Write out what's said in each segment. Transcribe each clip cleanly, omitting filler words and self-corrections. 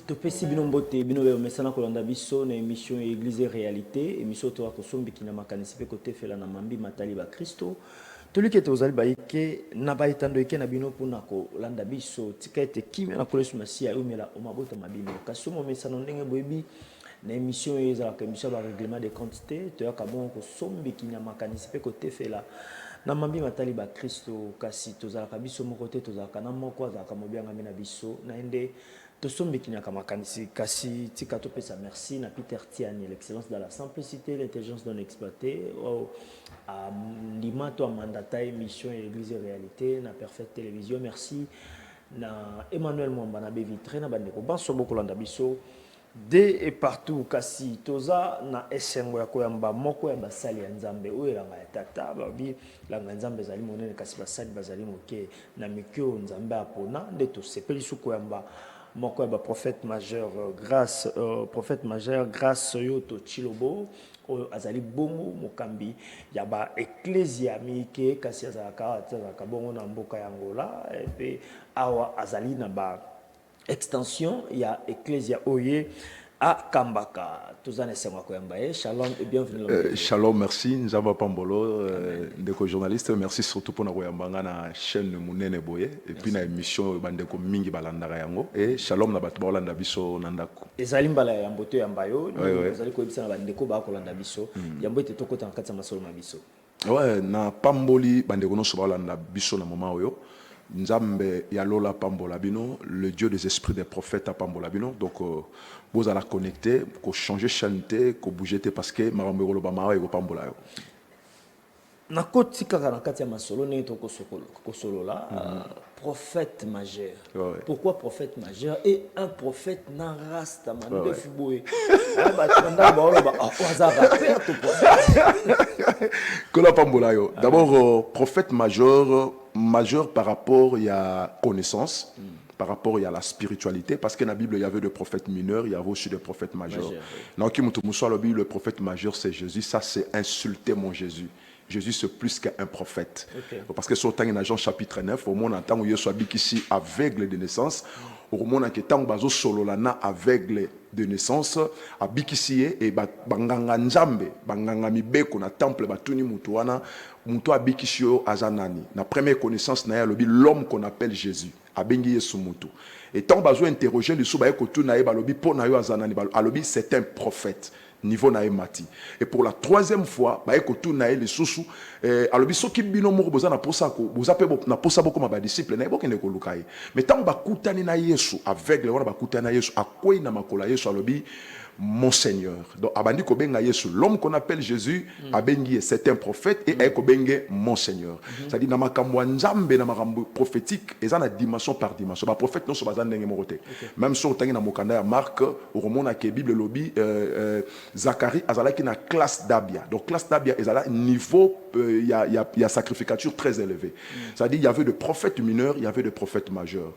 topesi bino mbote bino be mesana kolanda biso na émission Église et réalité émission to akosombi kina makanisi pe côté fela na mambi matali ba Kristo toli ke tozali baike na baitando eke na bino pona kolanda biso tika ete kimi na kolesu masia umela o mabota mabino kasi mo mesana ndenge boyebi na émission ezalaka émission ba règlement des quantités to yakabon kosombi kina makanisi pe côté fela na mambi matali ba Kristo kasi tozalaka biso moko te tozalaka na moko azalaka mobianga na biso na ende tosombi kinyaka makanisi kasi tika topesa merci na Peter Tiani l'excellence dans la simplicité l'intelligence non exploitée à limato mandata émission Église et réalité na Perfect Télévision merci na Emmanuel Mwamba na Bevitre na bandeko banso bokolanda biso de et partout kasi toza na esengo ya koyamba moko ya basali ya nzambe oyo elanga ya tata babi langa nzambe ezali monene kasi basali bazali moke na mikio nzambe apona nde tosepeli su koyamba moko ya prophète majeur grâce yoto chilobo oyo azali bongo mokambi ya ba ecclesia mike kasi azalaka bongo na mboka ya Angola pe awa azali na ba extension ya ecclesia oye à Kambaka. Shalom et bienvenue. Shalom, merci. Nzamba Pambolo, ndeko journaliste. Merci surtout pour nous na la chaîne Mounene Boye et puis na émission bandeko mingi balandara yango et shalom na bato balanda biso nandako. Ezali mbala ya mboto ya mbayo, ezali ko ebisa na bandeko ba kolanda biso. Yambo ete tokota nkatsa masolo na biso. Ouais, na Pamboli bandeko no so balanda biso na moment oyo. Nzambe yalola pambola bino, le Dieu des esprits des prophètes à pambola bino. Donc vous allez connecter, ko changer chanter, ko bouger parce que marambo lo ba mara ko pambola yo. Na koti kaka na kati ya masolo ne to ko solo là prophète majeur. Pourquoi prophète majeur et un prophète na rasta manu de fuboé. Ba tanda ba lo ba wazaka faire to prophète. Que la pambola yo. D'abord prophète majeur par rapport à connaissance, par rapport à la spiritualité, parce que dans la Bible, il y avait des prophètes mineurs, il y avait aussi des prophètes majeurs. Dans le prophète majeur, c'est Jésus. Ça, c'est insulter mon Jésus. Jésus, c'est plus qu'un prophète. Parce que sur Jean chapitre 9, au monde, où il y ici aveugle de naissance, au monde, qui est solo lana aveugle de naissance, à Bikisi et Banganga Nzambe, Banganga Mibeko, na temple, Batuni Mutuana, Mutu Abikisio Azanani. La première connaissance, l'homme qu'on appelle Jésus, Abengi Yesumutu. Et tant bazo interroger le soubaye kotu nae balobi po nayo Azanani, alobi c'est un prophète. Niveau nae mati. Et pour la troisième fois, ba ekotu nae le susu alobi soki bino moko boza na posa ko boza pe na posa boko ma ba disciple na bokende ko lukai. Mais tant ba kutani na Yesu avec le wana ba kutani na Yesu akoyi na makola Yesu alobi mon Seigneur. Donc abandi ko benga Yesu l'homme qu'on appelle Jésus abengi c'est un prophète et ay ko benge mon Seigneur. Ça dit na makambo nzambe na makambo prophétique eza na dimension par dimension. Ba prophète non so bazan ndenge morote. Même sur tangi na mokanda ya Marc au romona ke Bible lobi Zacharie azalaki na classe d'Abia. Donc classe d'Abia ezala niveau il y a sacrificature très élevée. Ça dit il y avait des prophètes mineurs, il y avait des prophètes majeurs.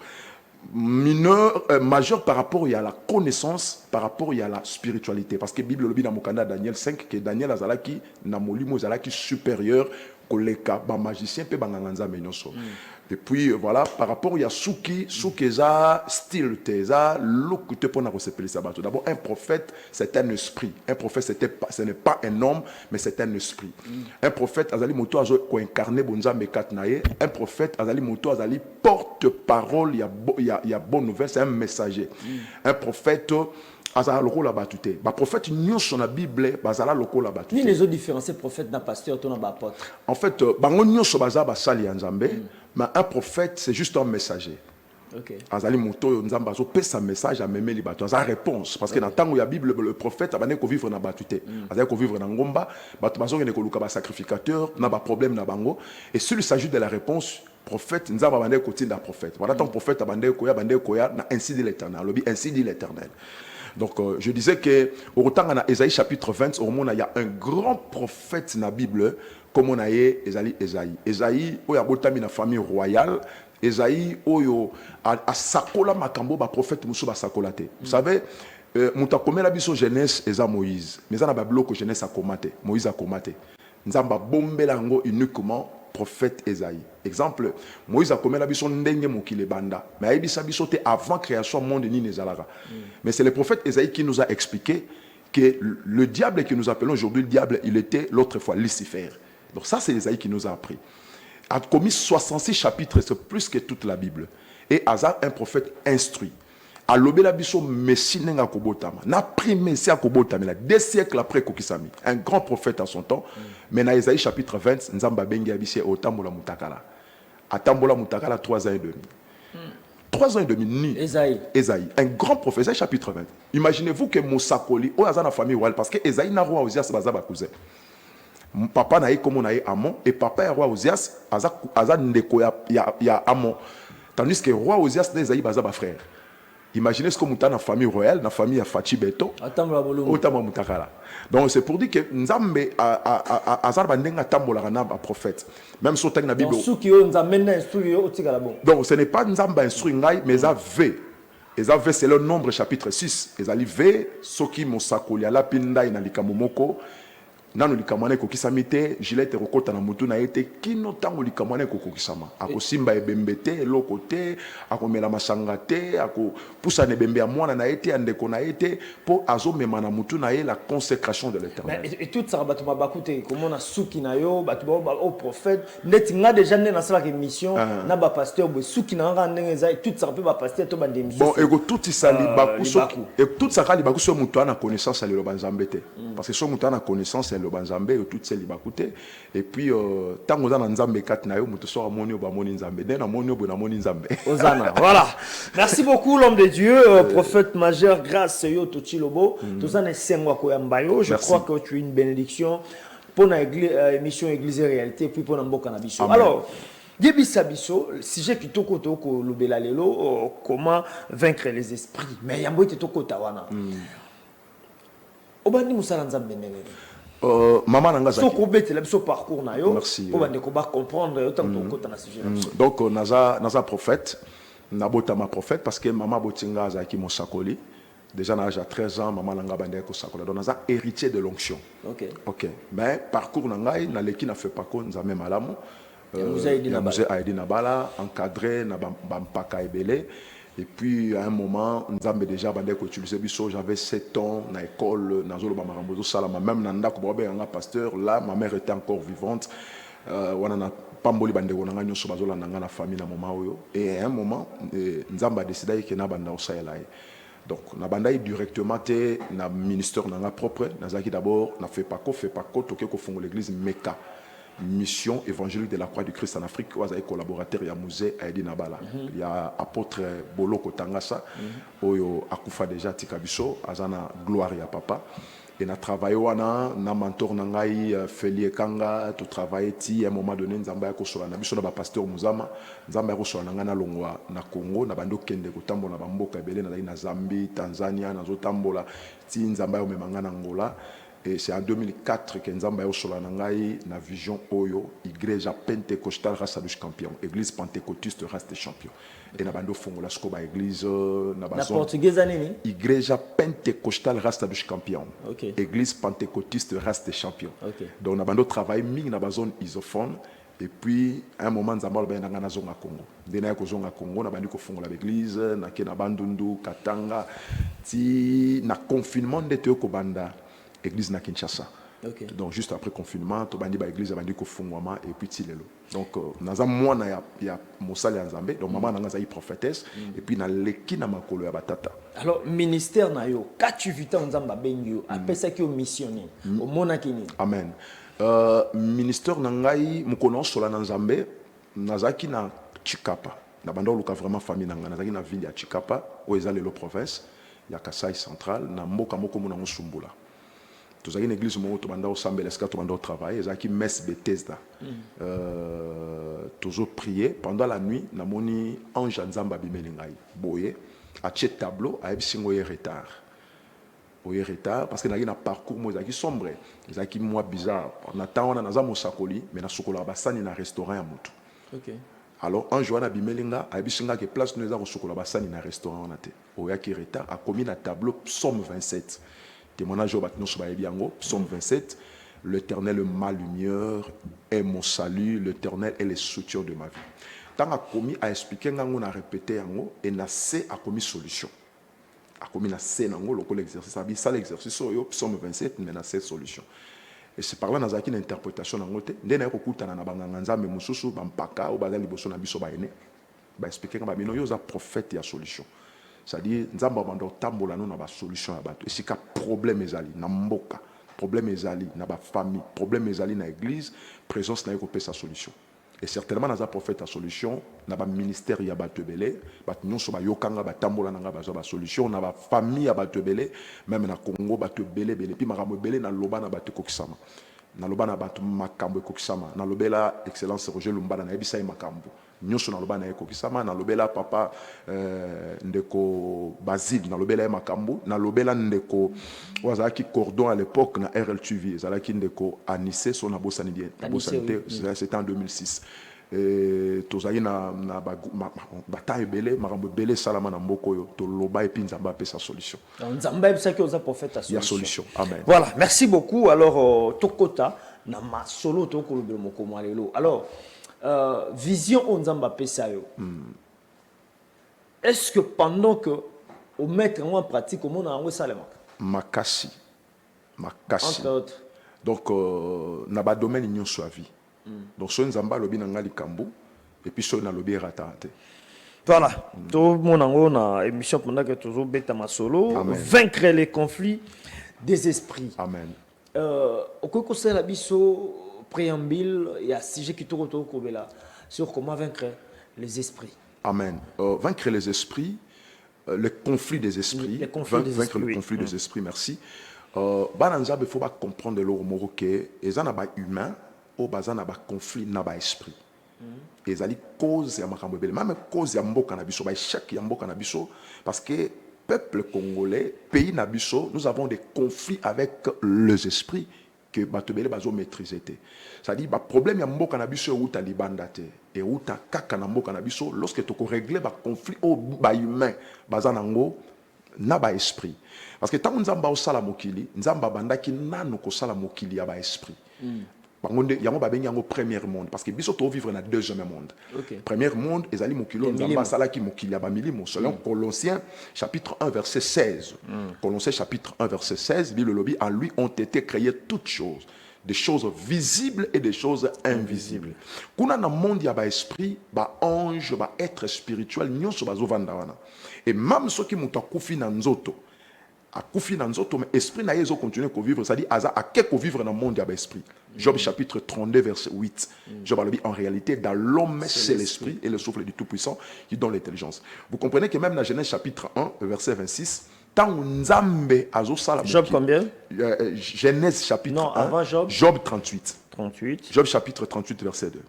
Majeur par rapport à la connaissance, par rapport à la spiritualité. Parce que la Bible le dit dans Mokanda Daniel 5 que Daniel azalaki na molimo azalaki supérieur koleka ba magicien pe banganza menyoso. Et puis voilà par rapport à Souki za style teza look te pona ko sepeli sabato. D'abord un prophète c'est un esprit. Un prophète ce n'est pas un homme mais c'est un esprit. Un prophète azali moto azo ko incarner bonzambe katnaye. Un prophète azali moto azali porte-parole il y a bonne nouvelle, c'est un messager. Un prophète azala loko la batute. Ba prophète nyonso na Bible bazala loko la batute. Ni les autres différencier prophète na pasteur to na ba apôtre. En fait bango nyonso bazala ba sali ya Nzambe, mais un prophète c'est juste un messager. OK. Azali moto yo Nzamba zo pesa message à memeli bato, azala réponse parce que dans tango ya Bible le prophète abane ko vivre na batute. Azali ko vivre na ngomba, bato bazo ngene ko luka ba sacrificateur, na ba problème na bango et s'il s'agit de la réponse prophète Nzamba bande ko tinda prophète. Voilà ton prophète bande koya na ainsi dit l'Éternel, lobi ainsi dit l'Éternel. Donc je disais que au retour dans Ésaïe chapitre 20 au monde il y a un grand prophète dans la Bible comme on a Ésaïe. Ésaïe oyo abotami na famille royale. Ésaïe oyo a sakola makambo ba prophète musu ba sakola te. Vous savez muta komela biso jeunesse eza Moïse. Mais ça na ba bloko jeunesse a komate. Moïse a komate. Nzamba bombela ngo uniquement prophète Esaïe. Exemple, Moïse a commis la biso ndenge mokile banda, mais aïbisa biso te avant création monde ni nezalara. Mais c'est le prophète Esaïe qui nous a expliqué que le diable que nous appelons aujourd'hui le diable, il était l'autre fois Lucifer. Donc ça, c'est Esaïe qui nous a appris. A commis 66 chapitres, c'est plus que toute la Bible. Et Hazard, un prophète instruit. A lobé la biso messi nenga kobotama. Na pris messi a kobotama. Là, 2 siècles après Kokisami. Un grand prophète à son temps. Mais dans Esaïe chapitre 20, Nzamba bengi abisi otambola mutakala. Atambola mutakala 3 ans et demi. 3 ans et demi ni. Esaïe. Un grand prophète. Esaïe chapitre 20. Imaginez-vous que Moussakoli, ou Hazard na famille royale, parce que Esaïe n'a roi Osias bazaba cousin. Papa na comme on a Amon, et papa est roi Osias, Hazard ndeko ya Amon. Tandis que roi Osias d'Esaïe bazaba frère. Imaginez ce que nous avons dans la famille royale, dans la famille Fachi Beto. Donc c'est pour dire que Nzambe a un prophète. Même si on a Bible. Donc ce n'est pas Nzambe instruit, mais Esavé, c'est le nombre chapitre 6. Ezali V, Soki Mosakoli, ala Pinda, Inalikamomoko. Nanu likamane ko kisamite Gilette rokota na mutu na ete kino tango likamane ko kisama ako simba ebembete lokote ako mela masangate ako pusa ne bembe ya mwana na ete andeko na ete po azo mema na mutu na ye la consécration de l'Éternel. Et tout ça batuma bakute comment na suki na yo batuba au prophète net nga déjà na sala ke mission na ba pasteur bo suki na nga ndengeza tout ça peut ba pasteur to ba ndemisi. Bon ego tout isali bakuso et tout ça kali bakuso mutu ana connaissance à le banzambete parce que so mutu ana connaissance le banzambe tout ces libakute et puis tango za na nzambe kat na yo mutu so amoni o ba moni nzambe na moni o bo na moni nzambe Ozana voilà merci beaucoup l'homme de Dieu prophète majeur grâce yo to chilobo tout ça ne sengwa ko yambayo je crois que tu es une bénédiction pour na émission église et réalité puis pour na mboka na biso. Alors Yebisa biso sujet kitoko toko lobela lelo comment vaincre les esprits mais yambo toko tawana obandi musala nzambe ndenge maman nanga parcours na yo pour bande ko ba comprendre autant que na sujet. Donc naza prophète nabota ma prophète parce que maman botinga za ki mosakoli déjà na âge à 13 ans maman nanga bande ko sakola donc naza héritier de l'onction. OK mais parcours nanga na leki na fait pas ko nzambe malamu musée aidi na bala encadré na bampaka ebele. Et puis à un moment, Nzambe déjà bandé ko utiliser biso, j'avais 7 ans na école na zolo ba marambozo salama même nanda ko bobe nga pasteur là ma mère était encore vivante wana na pamboli bande ko nga nyoso bazola nga na famille na moment oyo et à un moment Nzamba a décidé que na banda osayela. Donc na banda directement te na ministère na nga propre nazaki d'abord na fait pas ko toke ko fongo l'église Meka mission évangélique de la croix du Christ en Afrique où les collaborateurs il y a musée Aidi Nabala il y a apôtre Boloko Tangasa oyo akufa déjà tikabiso azana gloire ya papa et na travaillé wana na mentor nangai Felie Kanga to travailler ti à un moment donné nzamba ya kosola na biso na ba pasteur Muzama nzamba ya kosola nanga na longwa na Congo na bando kende kotambola ba mboka ebele na Zambie Tanzania na zotambola ti nzamba yo memanga na Angola. Et c'est en 2004 que Nzamba Yosola Nangai na vision Oyo, Igreja Pentecostal Race des Champions, Église Pentecôtiste Race des Champions. Et na bando fongola skoba église na bazon. Na portugaise nini? Igreja Pentecostal Race des Champions. Église Pentecôtiste Race des Champions. Donc na bando travail ming na bazone isophone. Et puis à un moment Nzamba ba na ngana zonga Congo. Dena ko zonga Congo na bandi ko fongola l'église na ke na bandundu Katanga ti na confinement ndete ko banda. Église na Kinshasa. Donc juste après confinement, to bandi ba église bandi ko fungwama et puis tilelo. Donc naza mwana ya mosali nzambe, donc maman nanga za prophétesse et puis na leki na makolo ya batata. Alors ministère na yo, ka tu vita nzamba bengio, apesa ki o missionner, o mona kini. Amen. Ministère nangai mukono sola na nzambe, nazaki na Chikapa. Na bando luka vraiment famille nanga, nazaki na ville ya Chikapa, o ezalelo province, ya Kasai central, na mboka moko mona musumbula. Tous une église où tu vas sambel esca tu vas travailler et qui messe Bethesda toujours prier pendant la nuit na moni ange nzamba bimelingai boye a chet tableau a ebisingo ye retard parce que na parcours moi qui sombre qui moi bizarre on attend on a naza mosakoli mais na sokola basani na restaurant ya mutu. Alors ange wana bimelinga a ebisinga que place nous za sokola basani na restaurant on a te oya qui retard a commis na tableau psaume 27. Témoignage au Batnon Sobaye Biango, psaume 27. L'Éternel est ma lumière et mon salut. L'Éternel est le soutien de ma vie. Tant a commis à expliquer, on a répété et n'a a commis solution. A commis na C nango le l'exercice. Ça l'exercice psaume 27 mais na cette solution. Et c'est par là dans une interprétation nango te. Ndé na kokutana na banganga nzambe mususu bampaka ou bazali liboso na biso baene. Ba expliquer ba bino yo za prophète ya solution. C'est-à-dire nzamba bando tambola no na ba solution ya bato. Et c'est ka problème ezali na mboka. Problème ezali na ba famille, problème ezali na église, présence na yoko pe sa solution. Et certainement dans un prophète à solution, na ba ministère ya bato belé, bat nyonso ba yokanga ba tambola na ba solution, na ba famille ya bato belé, même na Congo bato belé puis makambo belé na loba na bato kokisama. Na loba na bato makambo kokisama. Na lobela excellence Roger Lumbala na ebisa makambo. Nyonso na loba na kokisama, na lobela papa ndeko Basile, na lobela makambo, na lobela ndeko wazaki cordon à l'époque na RLTV, zalaki ndeko Anissé son abosani bien. C'était en 2006. Tozali na bataille belé, makambo belé salama na mboko yo, to loba et puis nzamba pe sa solution. Nzamba c'est que oza prophète à solution. Il y a solution. Amen. Voilà, merci beaucoup. Alors Tokota na ma solo to ko lobe moko malelo. Alors vision on nzamba pe sa yo. Est-ce que pendant que au mettre en pratique au monde en salama? Makasi. Entre autres. Donc na ba domaine union soit vie. Donc so nzamba lobi na ngali kambu et puis so na lobi ratate. Voilà, tout le monde a une émission pendant que toujours bêta ma solo, vaincre les conflits des esprits. Amen. Au cours de la biso préambule, il y a un sujet qui tourne sur comment vaincre les esprits. Amen. Vaincre les esprits, le conflit des esprits. Vaincre le conflit des esprits, merci. Il faut comprendre le mot que les gens humains ou les gens conflit n'a pas esprit. Et ça cause ya makambo belé même cause ya mboka na biso ba échec ya mboka na biso parce que peuple congolais pays na biso nous avons des conflits avec les esprits que bato belé bazo maîtriser té ça dit ba problème ya mboka na biso ou ta libanda té et ou ta kaka na mboka na biso lorsque to ko régler ba conflit au ba humain bazanango na ba esprit parce que tant nzamba osala mokili nzamba bandaki nanu ko sala mokili ya ba esprit. Il y a un premier monde parce que biso to vivre dans deuxième monde. Premier monde ezali mokilo nzamba sala ki mokili ya ba milimo selon Colossiens chapitre 1 verset 16. Colossiens chapitre 1 verset 16 dit le lobby en lui ont été créées toutes choses, des choses visibles et des choses invisibles. Kuna na monde ya ba esprit, ba ange, ba être spirituel nyonso bazo vanda wana. Et même ceux qui muta kufi na nzoto akufi na nzoto mais esprit na yezo continuer ko vivre, c'est-à-dire aza a que vivre dans le monde ya ba esprit. Job chapitre 32 verset 8. Job a dit en réalité dans l'homme c'est l'esprit et le souffle du Tout-Puissant qui donne l'intelligence. Vous comprenez que même dans Genèse chapitre 1 verset 26 tant nzambe azo sala Job combien? Genèse chapitre non, 1 avant Job 38. Job chapitre 38 verset 2.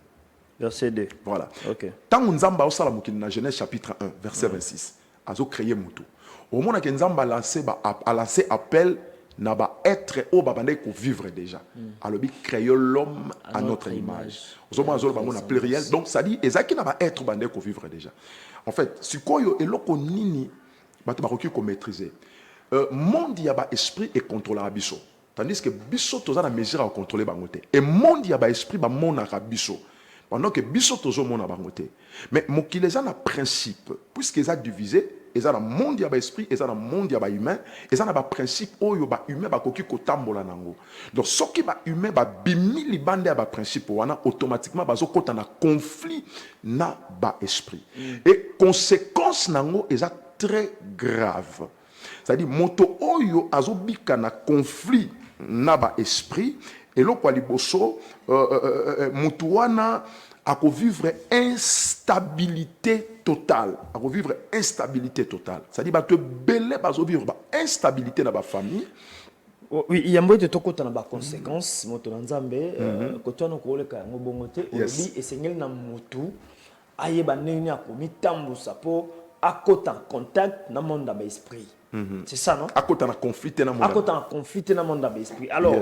Verset 2. Voilà. OK. Tant nzamba azo sala mokili na Genèse chapitre 1 verset 26 azo créer mutu. Au moment que nzamba a lancé appel n'a pas être au babandé pour vivre déjà. Alors il crée l'homme à notre image. Aux hommes on a pluriel donc ça dit ezaki n'a pas être bandé pour vivre déjà. En fait, si koyo eloko nini bato bakoki ko maîtriser. Monde ya ba esprit et contrôler biso. Tandis que biso toza na mesure à contrôler bangote. Et monde ya ba esprit ba monaka biso. Pendant que biso tozo mona bangote. Mais mokile za na principe puisque ça divisé et ça dans monde ya ba esprit et ça dans monde ya ba humain et ça na ba principe oyo ba humain ba koki kotambola nango. Donc soki ba humain ba bimi libande ya ba principe wana automatiquement bazo kota na conflit na ba esprit. Et conséquence nango est très grave. C'est-à-dire moto oyo azobika na conflit na ba esprit et lo kwa liboso moto wana à vivre instabilité totale. À vivre instabilité totale. C'est-à-dire que belé bazo vivre instabilité dans la famille. Oui, il y a beaucoup de tokota na ba conséquences moto nzambe koto na ko leka ngobongote obi esengeli na motu ayeba nini akomi tambusa po akota en contact na monde ba esprit. C'est ça, non? À côté d'un conflit, dans le monde d'esprit. Alors,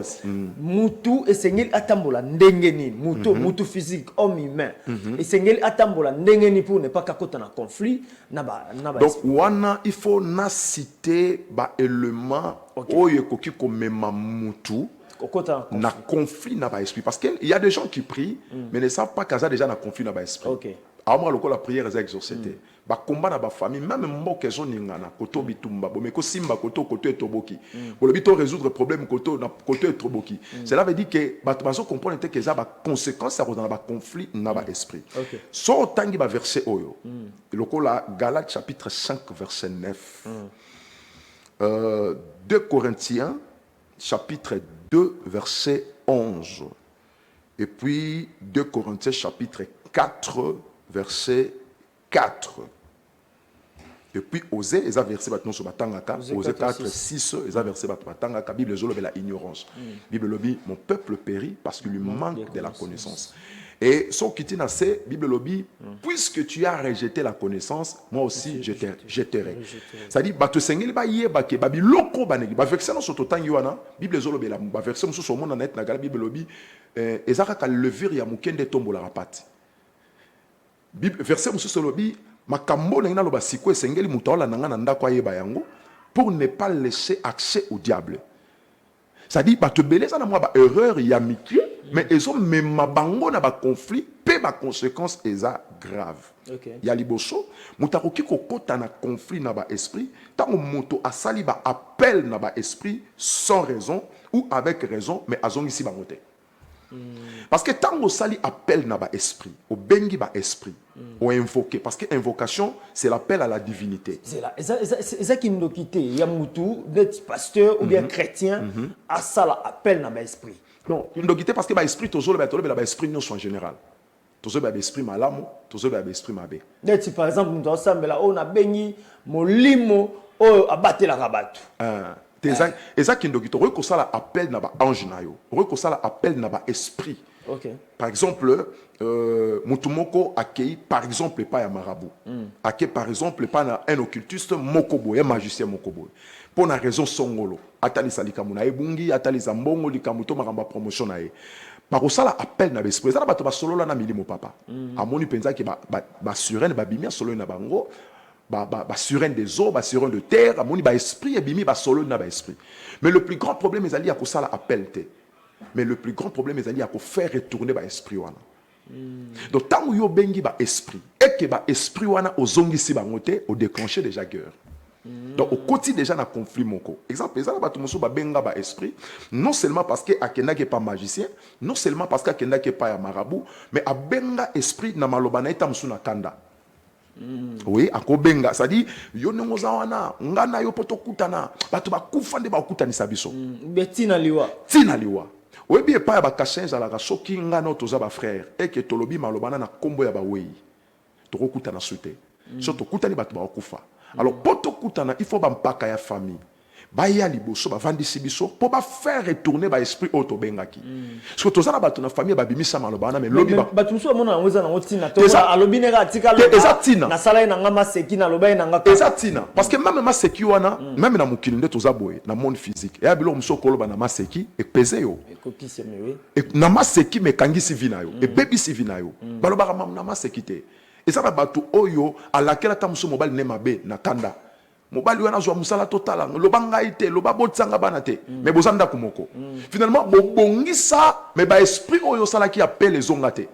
mutu esengeli atambola ndengeni, mutu physique, homme humain. Esengeli atambola ndengeni pour ne pas qu'akota na conflit, donc wana il faut na citer ba élément oyo koki ko mema mutu na conflit na ba esprit parce qu'il y a des gens qui prient mais ne savent pas qu'il y a déjà na conflit na ba esprit. Aomra loko la prière est exaucée. Ba combat na ba famille même mboka zo ningana koto bitumba bo meko simba koto etoboki. Bo le bito résoudre problème koto etoboki. Cela veut dire que ba bazo comprendre que ça ba conséquence ça dans ba conflit na ba esprit. So tangi ba verset oyo. Loko la Galates chapitre 5 verset 9. 2 Corinthiens chapitre 2 verset 11. Et puis 2 Corinthiens chapitre 4 verset 4. Et puis Osée, ils ont versé maintenant sur Batangaka, Osée 4, 6, ils ont versé Batangaka, Bible de la ignorance. Bible lobby, mon peuple périt parce qu'il lui manque de la connaissance. Et son qui dit c'est Bible lobby, puisque tu as rejeté la connaissance, moi aussi je t'aimerai. C'est-à-dire, tu sengeli ba yeba ke ba biloko banegi, ba verset no soto tangi wana, Bible zolobe la ba verset musu so mona net na gala Bible lobby, ezaka ka lever ya mukende tombo la rapati. Bible verset musu solobi makambo na loba siko esengeli mutaola nanga na ndako ayeba yango pour ne pas laisser accès au diable. C'est-à-dire ba te beleza na moi ba erreur ya miki mais ils ont même bango na ba conflit pe ba conséquence eza grave. Ya liboso mutakoki kokota na conflit na ba esprit tango moto asali ba appel na ba esprit sans raison ou avec raison mais azongisi bango te. Parce que tant que sali appelle na ba esprit, au bengi ba esprit, au invoquer parce que invocation c'est l'appel à la divinité. C'est là, ça qui nous quitte, il y a mutu d'être pasteur ou bien chrétien à ça l'appel na ba esprit. Non, il nous quitte parce que ba esprit toujours le ba esprit non en général. Toujours ba esprit malamu, toujours ba esprit mabe. D'être par exemple nous ensemble là on a bengi molimo o abattre la rabatu. Et ça qui nous dit, on ça appel na ba ange na yo, on ça appel na ba esprit. Par exemple, mutumoko accueille par exemple pas ya marabout, accueille par exemple pas na un occultiste mokobo, un magicien mokobo. Pour une raison songolo, atali salika muna ebungi, atali zambongo likamuto maramba promotion na ye. Par ça appel na ba esprit, ça ba to ba solo la na milimo papa. Amoni penza ki ba surene ba bimia solo na bango. Surin des eaux, surin de terre, amoni ba esprit et bimi ba solo na ba esprit. Mais le plus grand problème est ali à ça la appel te. Mais le plus grand problème est ali à faire retourner ba esprit wana. Donc tant yo bengi ba esprit et que ba esprit wana ozongi si ba ngote au déclencher déjà guerre. Donc au quotidien déjà na conflit moko. Exemple, ça ba tumuso ba benga ba esprit non seulement parce que akenda ke pas magicien, non seulement parce que akenda ke pas ya marabout, mais a benga esprit na maloba na eta musuna kanda. Oui, akobenga, ça dit yo nengoza wana ngana yo poto kutana bato bakufa nde bakutanisa biso. Betina liwa. Tina liwa. Oui bien pa ba kashenza la soki ngana toza ba frère et que tolobi malobana na kombo ya ba wei. To kutana sute. So to kutani bato bakufa. Alors poto kutana il faut ba mpaka ya famille. Baya liboso ba vandisi biso pour ba faire retourner ba esprit auto bengaki. Parce que tozana bato na famille ba bimisa malobana mais lobi ba batumso mona ngoza na ngotina to alobi nega atika lo na sala ina ngama seki na loba ina ngaka ezatina parce que même ma seki wana même na mukili nde tozaboye na monde physique et abilo mso koloba na maseki e pese yo ekokisi mewe e na maseki me kangisi vina yo e bebi si vina yo baloba mam na maseki te et ça ba bato oyo alakela ta mso mobile ne mabe na kanda mobali wana zo musala total lobanga ite lobabotsanga bana te mais bozanda kumoko finalement bobongisa mais ba esprit oyo sala qui appelle les ongate.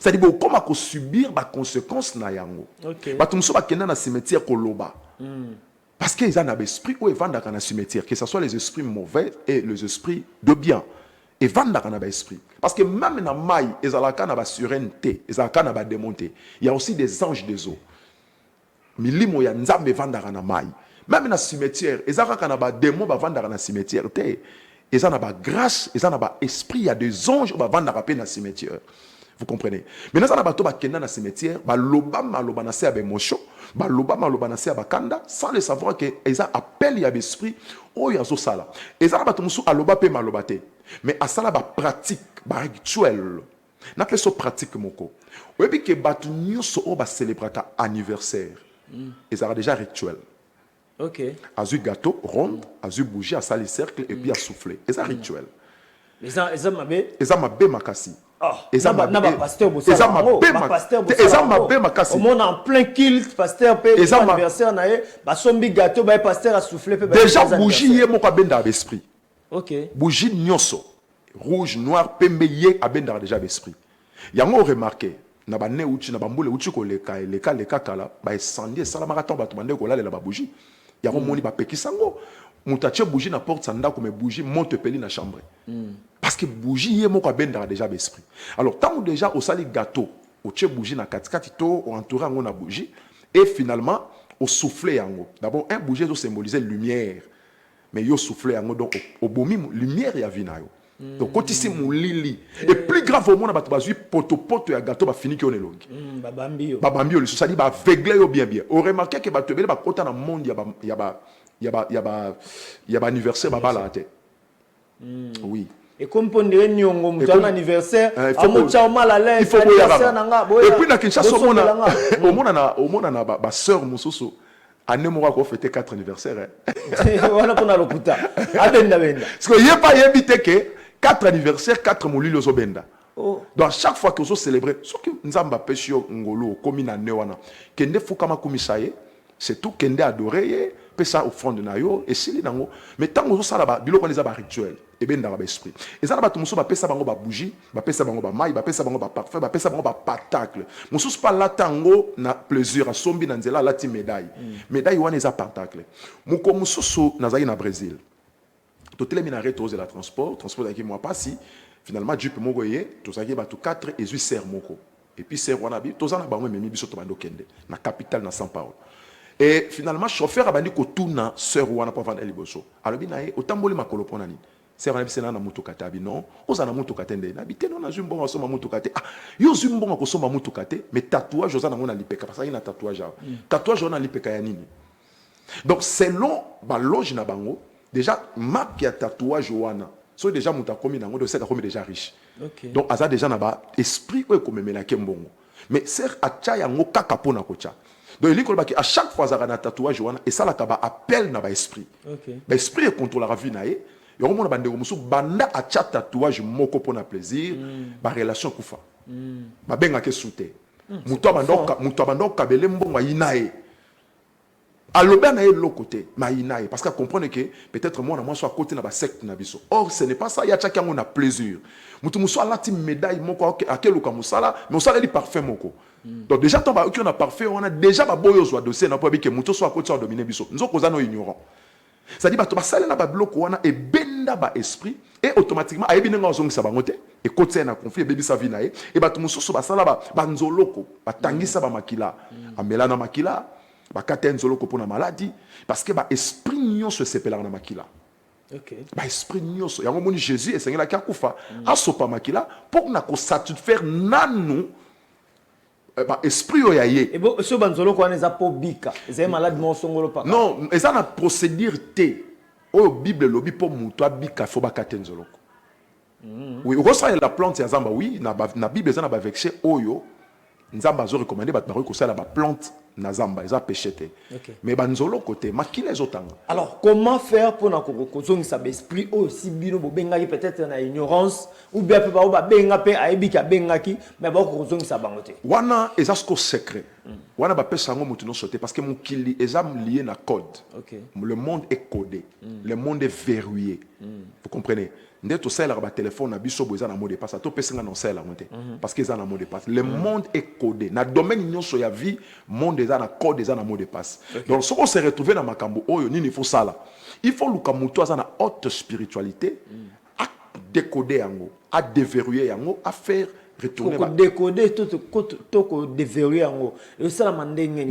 Ça dit bo koma ko subir ba conséquences na yango. Ba tumso ba kenda na cimetière ko loba parce que ils en a esprit ou evanda kana cimetière que ce soit les esprits mauvais et les esprits de bien et vanda kana ba esprit parce que même na mai ezalaka na ba surenté ezalaka na ba démonter il y a aussi des anges des eaux. Milimo ya nzambe vandaka na mai même na cimetière ezaka na ba démon ba vandaka na cimetière te ezana ba grâce ezana ba esprit il y a des anges ba vandaka pe na cimetière vous comprenez mais na bato ba kenda na cimetière ba loba maloba na se ya émotion ba loba maloba na se ya bakanda sans le savoir que eza appel ya esprit o ya zo sala ezana bato musu aloba pe maloba te mais asala ba pratique ba rituel na peso pratique moko oyebi ke bato nyonso o ba célébrata anniversaire et ça a déjà rituel. Azu gâteau, ronde, azu bougie, à sali cercle et puis à souffler. Et ça rituel. Et ça m'a bé makasi. Et ça m'a pasteur bossa. Et ça m'a bé makasi. Au monde en plein kilt, pasteur pe anniversaire naé, ba sombi gâteau, ba pasteur à souffler pe. Déjà bougie yé mo ka benda l'esprit. OK. Bougie nyonso. Rouge, noir, pembe ye abenda déjà l'esprit. Yango remarqué. Na ba ne uchi na bambule uchi ko leka kala ba esandi sala marathon ba tumande ko la ba bougie. Yango moni ba pekisango. Mutache bougie na porte sanda comme bougie monte peli na chambre. Parce que bougie ye moko abenda déjà l'esprit. Alors tant déjà au sali gâteau, au tche bougie na katikati to au entouré yango na bougie et finalement au souffler yango. D'abord un bougie doit symboliser lumière. Mais yo souffler yango donc au bomi lumière ya vina yo. Donc quand ici mon lili et plus grave au monde ba bazui poto ya gâteau ba fini ki on elongi. Babambi yo ça dit ba aveugle yo bien. On remarqué que ba tebele ba kota na monde ya ba anniversaire ba bala te. Oui. Et comme pour dire nyongo mutu anniversaire amocha mal à l'aise anniversaire nanga boya. Et puis na Kinshasa au monde na ba sœur mususu année moi ko fêter 4 anniversaires. Voilà pour na lokuta. Abenda benda. Parce que y a pas yebite que 4 anniversaires 4 molilo zo benda. Donc chaque fois que vous célébrez, ce que nzamba pesio ngolo komi na newana kende fukama komisaye, c'est tout kende adorer pesa offrande na yo et sili nango mais tant que ça là biloko les ba rituel et ben dans l'esprit et ça ba tout muso ba pesa bango ba bougie ba pesa bango ba maille ba pesa bango ba parfum ba pesa bango ba patacle muso pas la tango na plaisir a sombi na nzela la ti médaille médaille wana eza patacle muko muso nazali na Brésil totele mina reto la transport avec moi pas si finalement jupe moko yé to saki ba tout 4 et 8 serre moko et puis serre wana bi to za na bango memi biso to bando kende na capitale na São Paulo. Et finalement, chauffeur a bandi ko tuna sœur wana pour vendre liboso. Alors binaye otamboli makolo ponani. Sœur wana bisena na mutu kata bi non, oza na mutu katende na bité non na zumbo so ma mutu kate. Ah, yo zumbo ko so ma mutu kate, mais tatouage oza na ngona lipeka parce qu'il na tatouage. Tatouage on a lipeka ya nini. Donc selon ba loge na bango, déjà marque ya tatouage wana. So déjà muta komi na ngo de c'est komi déjà riche. Okay. Donc aza déjà na ba esprit ko komemela kembongo. Mais sœur acha ya ngo kaka pona kocha. Donc il dit à chaque fois qu'il y a un tatouage et ça là appel na ba esprit. Ba esprit est contrôle la vie naé. Il y a un monde bande musu banda a chat tatouage moko pour na plaisir, ba relation kufa. Ba benga ke souté. Muto abando kabele mbongo inaé. Aloba na l'autre côté, ma inaé parce qu'à comprendre que peut-être moi soit à côté na ba secte na biso. Or ce n'est pas ça, il y a chacun on a plaisir. Muto muso ala ti médaille moko akelo ka musala, mais on sala li parfait moko. Donc déjà tant on a parfait on a déjà ba boyo zo dossier na po bi que muto soit à côté soit dominer biso. Nous ko za no ignorant. Ça dit ba to ba sala na ba bloco wana e benda ba esprit et automatiquement ayebi nga ozongi sa bangote et côté na conflit bebi sa vie na e ba to muso ba sala ba nzoloko ba tangisa ba makila. Amela na makila ba kata nzoloko pour na maladie parce que ba esprit nyonso sepela na makila. Okay. Ba esprit nyonso yango moni Jésus et Seigneur la kakufa asopa makila pour na ko satisfaire nanu ba esprit yo yaye. Et bon so banzolo ko eza po bika. Eza malade mo songolo pa. Non, eza na procédure té. O Bible lobi po muto abika fo ba kata nzoloko. Oui, o ça la plante ya zamba oui na Bible eza na ba vexé oyo nzamba zo recommander ba ko sala ba plante na zamba eza pécheté. Mais banzolo côté makila ezotanga. Alors comment faire pour na kozongi sa esprit aussi bino bo benga peut-être na ignorance ou bien peut ba benga pe aibika bengaki mais ba kozongi sa bangote. Wana eza sko secret. Wana ba pesa ngo mutu no sauter parce que mon kili eza lié na code. Le monde est codé. Le monde est verrouillé. Vous comprenez? Ndé to sala ba téléphone na biso boza na mot de passe to pesinga na sala monte parce que eza na mot de passe. Le monde est codé. Na domaine nyonso ya vie monde eza na code eza na mot de passe. Donc ce qu'on se retrouver na makambo oyo nini faut sala. Il faut luka mutu eza na haute spiritualité à décoder yango, à déverrouiller yango, à faire retourner pour décoder tout ko déverrouiller yango. Et ça la mandenge ni.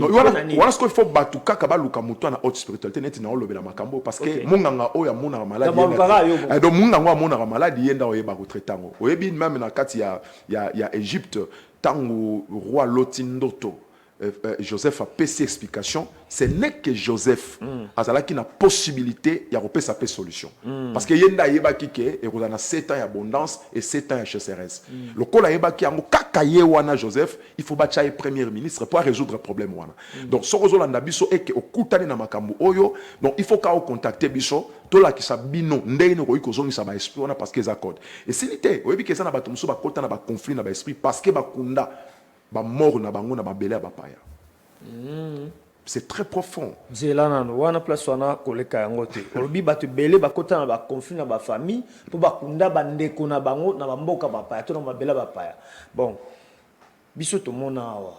Voilà ce qu'il faut batu kaka ba luka mutu na haute spiritualité neti na olobela makambo parce que munganga oyo amona maladie. Donc munganga amona maladie yenda oyeba ko traitango. Oyebi même na kati ya Égypte tango roi Lotindoto Joseph a payé explication, ce n'est que Joseph a qui na possibilité de repérer sa solution. Parce que yenda yeba kike et a 7 ans d'abondance et 7 ans de chasseresse. Le kola yeba ki ango kakaye wana Joseph, il faut battre premier ministre pour résoudre le problème wana. Donc so kozolanda biso et que okutani na makambo oyo, donc il faut ka contacter biso to la ki sabino ndenge no ko zongi sa ba esprit wana parce que za code. Et si lité, oyebi ke ça na bato muso ba kota na ba conflit na ba esprit parce que ba kunda ba mort na bango na ba belé ba paya. C'est très profond. nzela nano wana place wana koleka yango te olobi bato ebele bakota na baconflit na bafamille mpo bakunda bandeko na bango na bamboka bapaya to na mabela bapaya bon biso tomona awa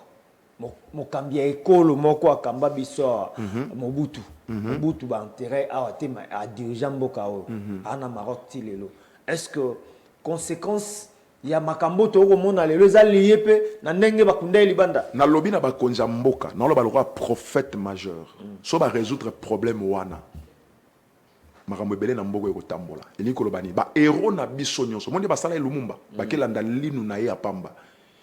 mokambi ya ekolo moko akamba biso awa mobutu mobutu baintérêt awa te adirigea mboka oyo ana Maroc ti lelo est-ce que conséquence ya makambo to okomona lelo eza liye mpe na ndenge bakunda ye libanda Na lobi na bakonza mboka, na loba lokwa prophète majeur. So ba résoudre problème wana. Makambo ebele na mboko ekotambola. Eli kolobani ba héros na biso nyonso. Monde basala e Lumumba, bakelanda linu na ye apamba.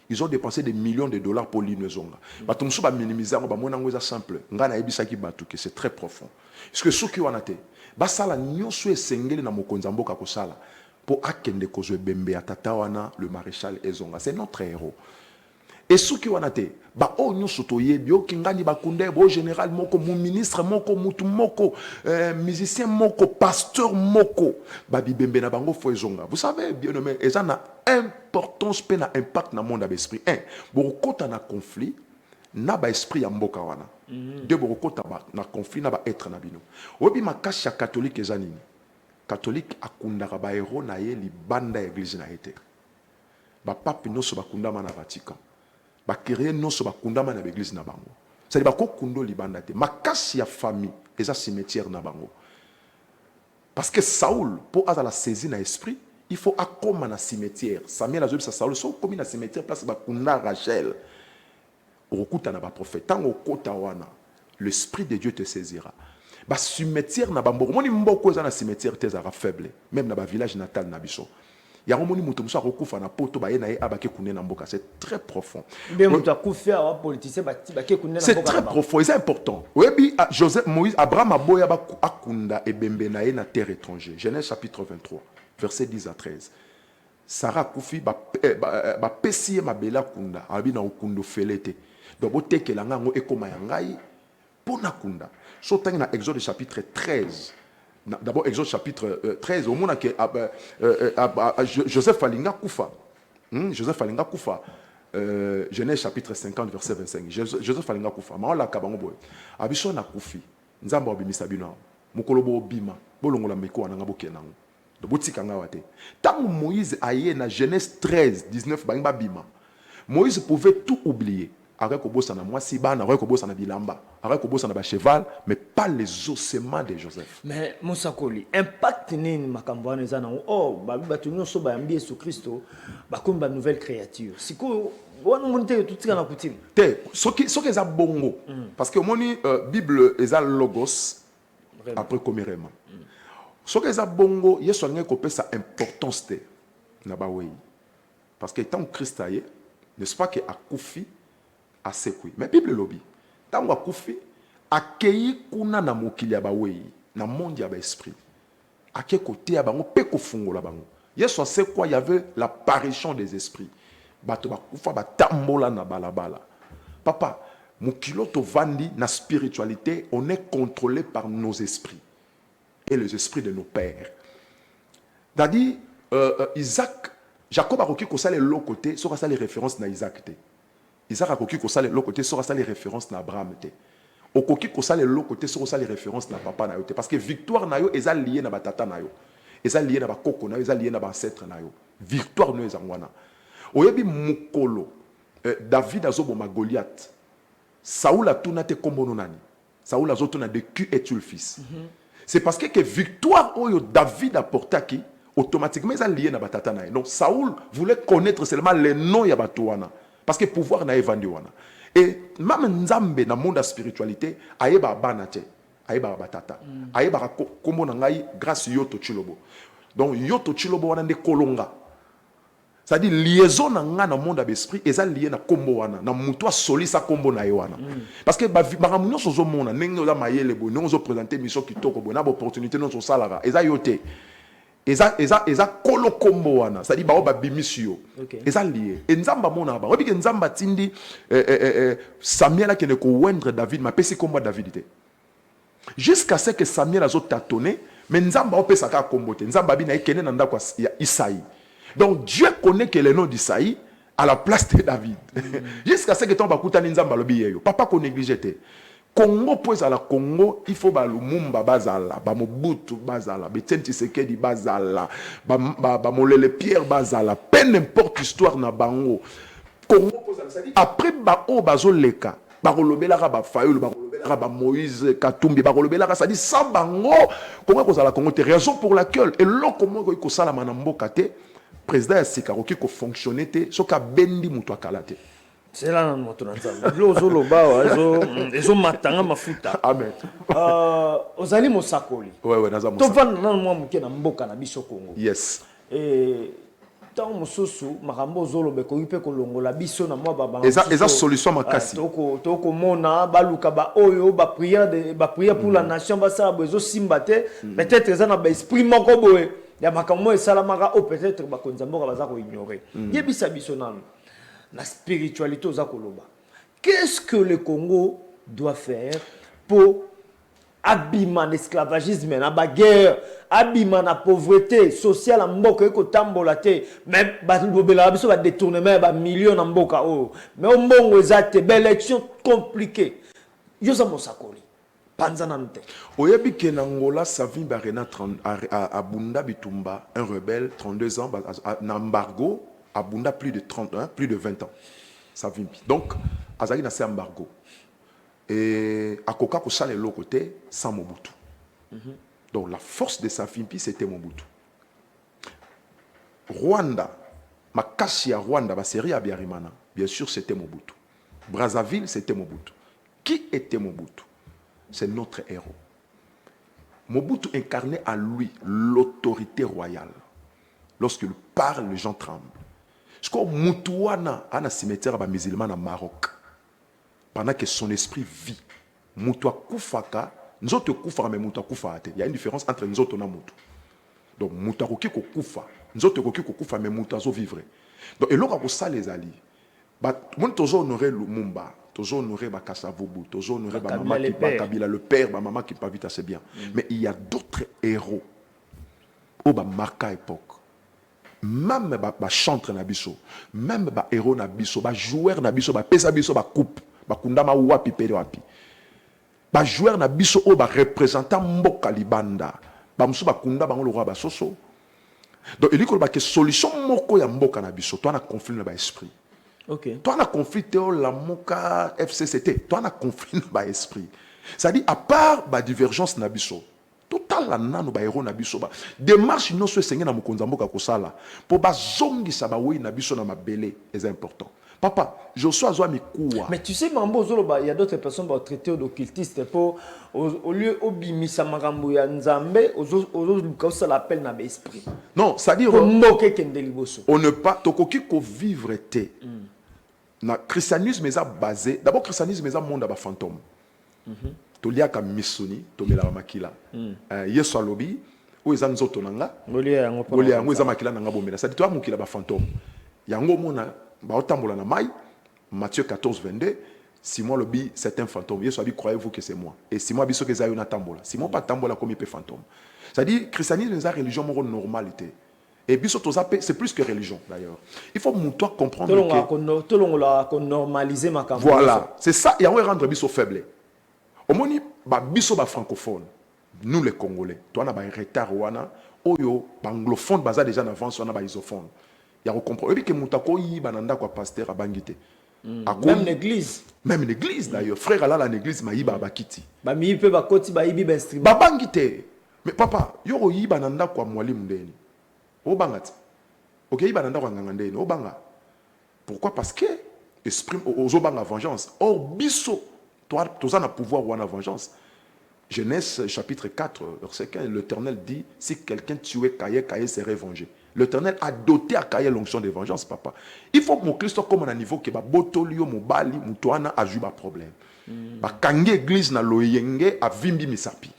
Ils ont dépensé des millions de dollars pour linu zonga. Bato musu ba minimiser ngo ba mona ngo eza simple. Nga na yebisaki batu que c'est très profond. Parce que soki wana te, basala nyonso esengeli na mokonza mboka kosala. Pour akende kozwe bembe ya tata wana le maréchal Ezonga, c'est notre héros. Et ce qui wana te ba o nyonso toyebi o kingani bakunde bo général moko mu ministre moko mutu moko musicien moko pasteur moko ba bibembe na bango fo Ezonga. Vous savez bien nommé eza na importance pe na impact na monde d'esprit. Un bo kota na conflit na ba esprit ya mboka wana. Deux bo kota na conflit na ba être na bino. Obi makasha catholique ezanini. Catholique akundaka ba héros na ye libanda ya église na été. Ba pape noso bakundama na Vatican. Ba créer noso bakundama na église na bango. C'est ba ko kundo libanda te. Makasi ya famille eza cimetière na bango. Parce que Saoul pour avoir la saisie na esprit, il faut akoma na cimetière. Samuel azobi sa Saoul so komi na cimetière place bakunda Rachel. Okuta na ba prophète tango kota wana. L'esprit de Dieu te saisira. Ba cimetière na bamboko moni mboko eza na cimetière te ezara faible même na ba village natal na biso ya moni muto musa kokufa na poto ba ye na ye abake kune na mboka c'est très profond bien muto akufa wa politicien bake kune na mboka c'est très profond c'est important webi Joseph Moïse Abraham aboya ba akunda ebembe na ye na terre étrangère Genèse chapitre 23 verset 10 à 13 Sarah kufi ba pesi mabela kunda abi na okundo felete donc botekela nga ngo ekoma ya ngai pona kunda. Sautant dans Exode chapitre 13. D'abord, Exode chapitre 13. Au moment que Joseph Falinga Koufa. Joseph Falinga Koufa. Genèse chapitre 50, verset 25. Joseph Falinga Koufa. Ma la kabango boy. Abiso na Koufi. Nzamba obimisa bino. Mukolobo obima. Bolongola meko ananga bokenango. De botika nga wate. Tant Moïse aye na Genèse 13, 19 bangba bima. Moïse pouvait tout oublier. Avec Kobosa na moi si ban avec Kobosa na bilamba avec Kobosa na ba cheval mais pas les ossements de Joseph. Mais Monsakoli impact nini makambo wana eza na oh babi batu nyonso ba yambi Yesu Kristo ba komba nouvelle créature siko wana monte tutika na kutima te soki eza bongo parce que moni Bible eza logos après comérement soki eza bongo Yesu alingi kopesa importance te na ba wei parce que tant Christ aye n'est-ce pas que akufi asekui mais Bible lobi tango akufi akei kuna na mokili ya bawei na monde ya ba esprit ake côté ya bango pe ko fungola bango Yesu asekwa il y avait l'apparition des esprits bato bakufa batambola na balabala papa mokilo to vandi na spiritualité on est contrôlé par nos esprits et les esprits de nos pères c'est-à-dire Isaac Jacob a requis ko sale l'autre côté so ka sale référence na Isaac te Isaac a coquille qu'on sale l'autre côté, sur ça les références na Abraham te. Au coquille qu'on sale l'autre côté, sur ça les références na papa na yo te. Parce que victoire na yo, eza lié na batata na yo, eza lié na ba koko na yo, eza lié na ba ancêtre na yo. Victoire no eza ngwana. Oyebi mukolo, David azoboma Goliath. Saoul a tourné te kombono nani. Saoul a tourné de qui es-tu le fils? C'est parce que victoire oyo David a porté qui automatiquement eza lié na batata na yo. Donc Saoul voulait connaître seulement les noms ya batoana. Parce que pouvoir na evandi wana. Et même nzambe na monde de spiritualité ayeba banate, ayeba batata. Ayeba kombo na ngai grâce yoto chilobo. Donc yoto chilobo wana nde kolonga. C'est-à-dire liaison na nga na monde d'esprit eza lié na kombo wana na muto solisa kombo na wana. Parce que baramunyo sozo mona ndenge oza mayele bo ndenge ozo présenter mission kitoko bo na opportunité non so salara eza yote. Eza kolo kombo wana c'est-à-dire ba bimisio eza lié et nzamba mona ba obi ke nzamba tindi Samuel a kene ko wendre David ma pesi kombo David te jusqu'à ce que Samuel azo tâtonner mais nzamba opesa ka kombo te nzamba bi na kene na ndako ya Isaïe donc Dieu connaît que le nom d'Isaïe à la place de David jusqu'à ce que ton ba kutani nzamba lobi yeyo papa ko négliger te Congo pour la Congo, il faut ba Lumumba bazala, ba Mobutu bazala, ba Etienne Tshisekedi bazala, ba Molele Pierre bazala, peu n'importe histoire na bango. Congo pour ça dit après ba o bazoleka, ba kolobelaka ba Fayulu, ba kolobelaka ba Moïse Katumbi, ba kolobelaka ça dit sans bango, Congo pour la Congo, c'est raison pour laquelle et là comment ko sala manamboka te, président Sikaroki ko fonctionner te, soka bendi mutu akalate. C'est là dans notre ensemble. L'ozo loba, ezo matanga mafuta. Amen. Ozali mosakoli. Ouais, naza To mosakoli. van nan mwa muke na mboka na biso Congo. Yes. Et tant mosusu makambo ozolobe ko ipe ko longola biso na mwa baba. Eza solution makasi. Toko mona baluka ba oyo ba prière pour la nation ba sa bezo simbate peut-être eza na ba esprit moko boye. Ya makambo esalamaka o peut-être ba konzamboka baza ko ignorer. Yebisa biso nanu. La spiritualité aux Akoloba. Qu'est-ce que le Congo doit faire pour abîmer l'esclavagisme, la guerre, abîmer la pauvreté sociale en Mboka, même le détournement de millions en Mboka. Mais au Mbongo, c'est une élection compliquée. Yosamo Sakoli. Panzanante. Oyebi Kenangola Savim Barena à Bunda Bitumba, un rebelle, 32 ans, Nambargo. Abunda plus de 30 ans, plus de 20 ans. Ça vient. Donc, Azali n'a pas embargo. Et à Koka Kosa les l'autre côté, sans Mobutu. Donc, la force de Savimpi, c'était Mobutu. Rwanda, Makashi à Rwanda, Baseri à Biarimana, bien sûr, c'était Mobutu. Brazzaville, c'était Mobutu. Qui était Mobutu? C'est notre héros. Mobutu incarnait en lui l'autorité royale. Lorsqu'il parle, les gens tremblent. Je crois que Moutouana a un cimetière musulman au Maroc. Pendant que son esprit vit. Moutoua Koufaka, nous autres Koufaka, mais Moutoua Koufaka. Il y a une différence entre nous autres et Moutou. Donc Moutoua Koufa, nous autres Koufa, mais Moutoua vivre. Donc, et là, on ça les alliés. Nous toujours honoré Lumumba, toujours honoré Kassavubu, toujours honoré Maman qui Kabila, le père, Maman qui pas vite assez bien. Mais il y a d'autres héros au marqué époque. Même ba chantre na biso, même ba héros na biso, ba joueur na biso, ba pesa biso ba coupe, ba kundama wapi pede wapi. Ba joueur na biso o ba représentant mboka libanda, ba musu ba kunda ba ngolo ba soso. Donc il dit que solution moko ya mboka na biso, toi na conflit na ba esprit. OK. Toi na conflit teo la moka FCCT, toi na conflit na ba esprit. Ça dit à part ba divergence na biso. Total la nano ba héros na biso ba démarche non so senga na mokonza mboka kosala po ba zongi sa ba wi na biso na mabele est important. Papa, Joshua Zoa Mikoua. Mais tu sais, Mambo Zoloba, il y a d'autres personnes qui ont traité d'occultistes pour au lieu d'obimi sa marambo ya nzambe, ça l'appelle na esprit. Non, c'est-à-dire on ne pas tokoki ko vivre te. Na christianisme est basé. D'abord christianisme est un monde à fantôme. Tolia ka misoni, tomela makila. Yesu alobi, o eza nzoto nanga. Bolia yango eza makila nanga bomela. Ça dit toi mokila ba fantôme. Yango mona ba otambola na mai. Matthieu 14 22. Simon lobi c'est un fantôme. Yesu abi croyez-vous que c'est moi? Et Simon abi so que za yo na tambola. Simon pas tambola comme il peut fantôme. Ça dit christianisme est une religion moro normalité. Et biso tozape c'est plus que religion d'ailleurs. Il faut toi comprendre que normaliser ma campagne. Voilà, c'est ça et on rendre biso faible. Au moni ba biso ba francophone, nous les Congolais, toi na ba retard wana, oyo ba anglophone baza déjà en avance wana ba isophone. Ya comprendre. Et puis que mutako yi bananda kwa pasteur abangite. Même l'église. Même l'église d'ailleurs, frère ala la l'église ma yiba bakiti. Ba mi pe ba koti ba yibi ba instrument. Ba bangite. Mais papa, yo yi bananda kwa mwalimu ndeni. O bangati. OK, yi bananda kwa nganga ndeni, o banga. Pourquoi? Parce que exprime aux obanga vengeance. Or biso toi, tu as le pouvoir ou en vengeance. Genèse chapitre 4, verset 15, l'Éternel dit, si quelqu'un tuait Caïn, Caïn serait vengé. L'Éternel a doté à Caïn l'onction de vengeance, papa. Il faut que mon Christ soit comme un niveau qui est botolio, mon bali, mon toana, a joué un problème. Quand l'église na loyenge a vimbi misapi.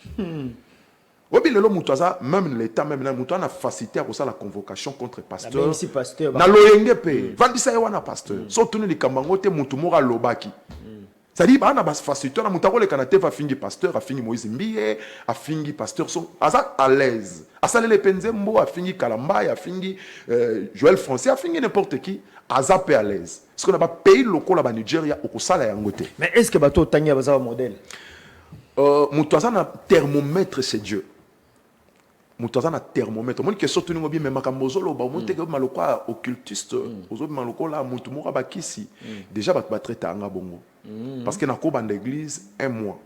Obi lelo mutaza même l'état même na mutana facilité à la convocation contre pasteur. Même si pasteur na loyenge pe. Vandisa yawana pasteur. So tuni likambangote mutumura lobaki. C'est-à-dire, il y a des faciliteurs, il y a des fingi pasteur, a fingi Moïse Mbie, a fingi pasteur, à l'aise. A salé les penzembo, a fingi Kalamba, a fingi Joël Français, a fingi n'importe qui, a zappé à l'aise. Parce qu'on n'a pas pays local à Nigeria, au Kosala et Angote. Mais est-ce que Bato Tanya a un modèle? Moutouazana thermomètre, c'est Dieu. Moutouazana thermomètre. Mon question tout le monde bien même Makambozolo, ba monte que maloko occultiste, ozo maloko là moutumora bakisi. Déjà ba traiter anga bongo. Parce que na ko bande église un mois.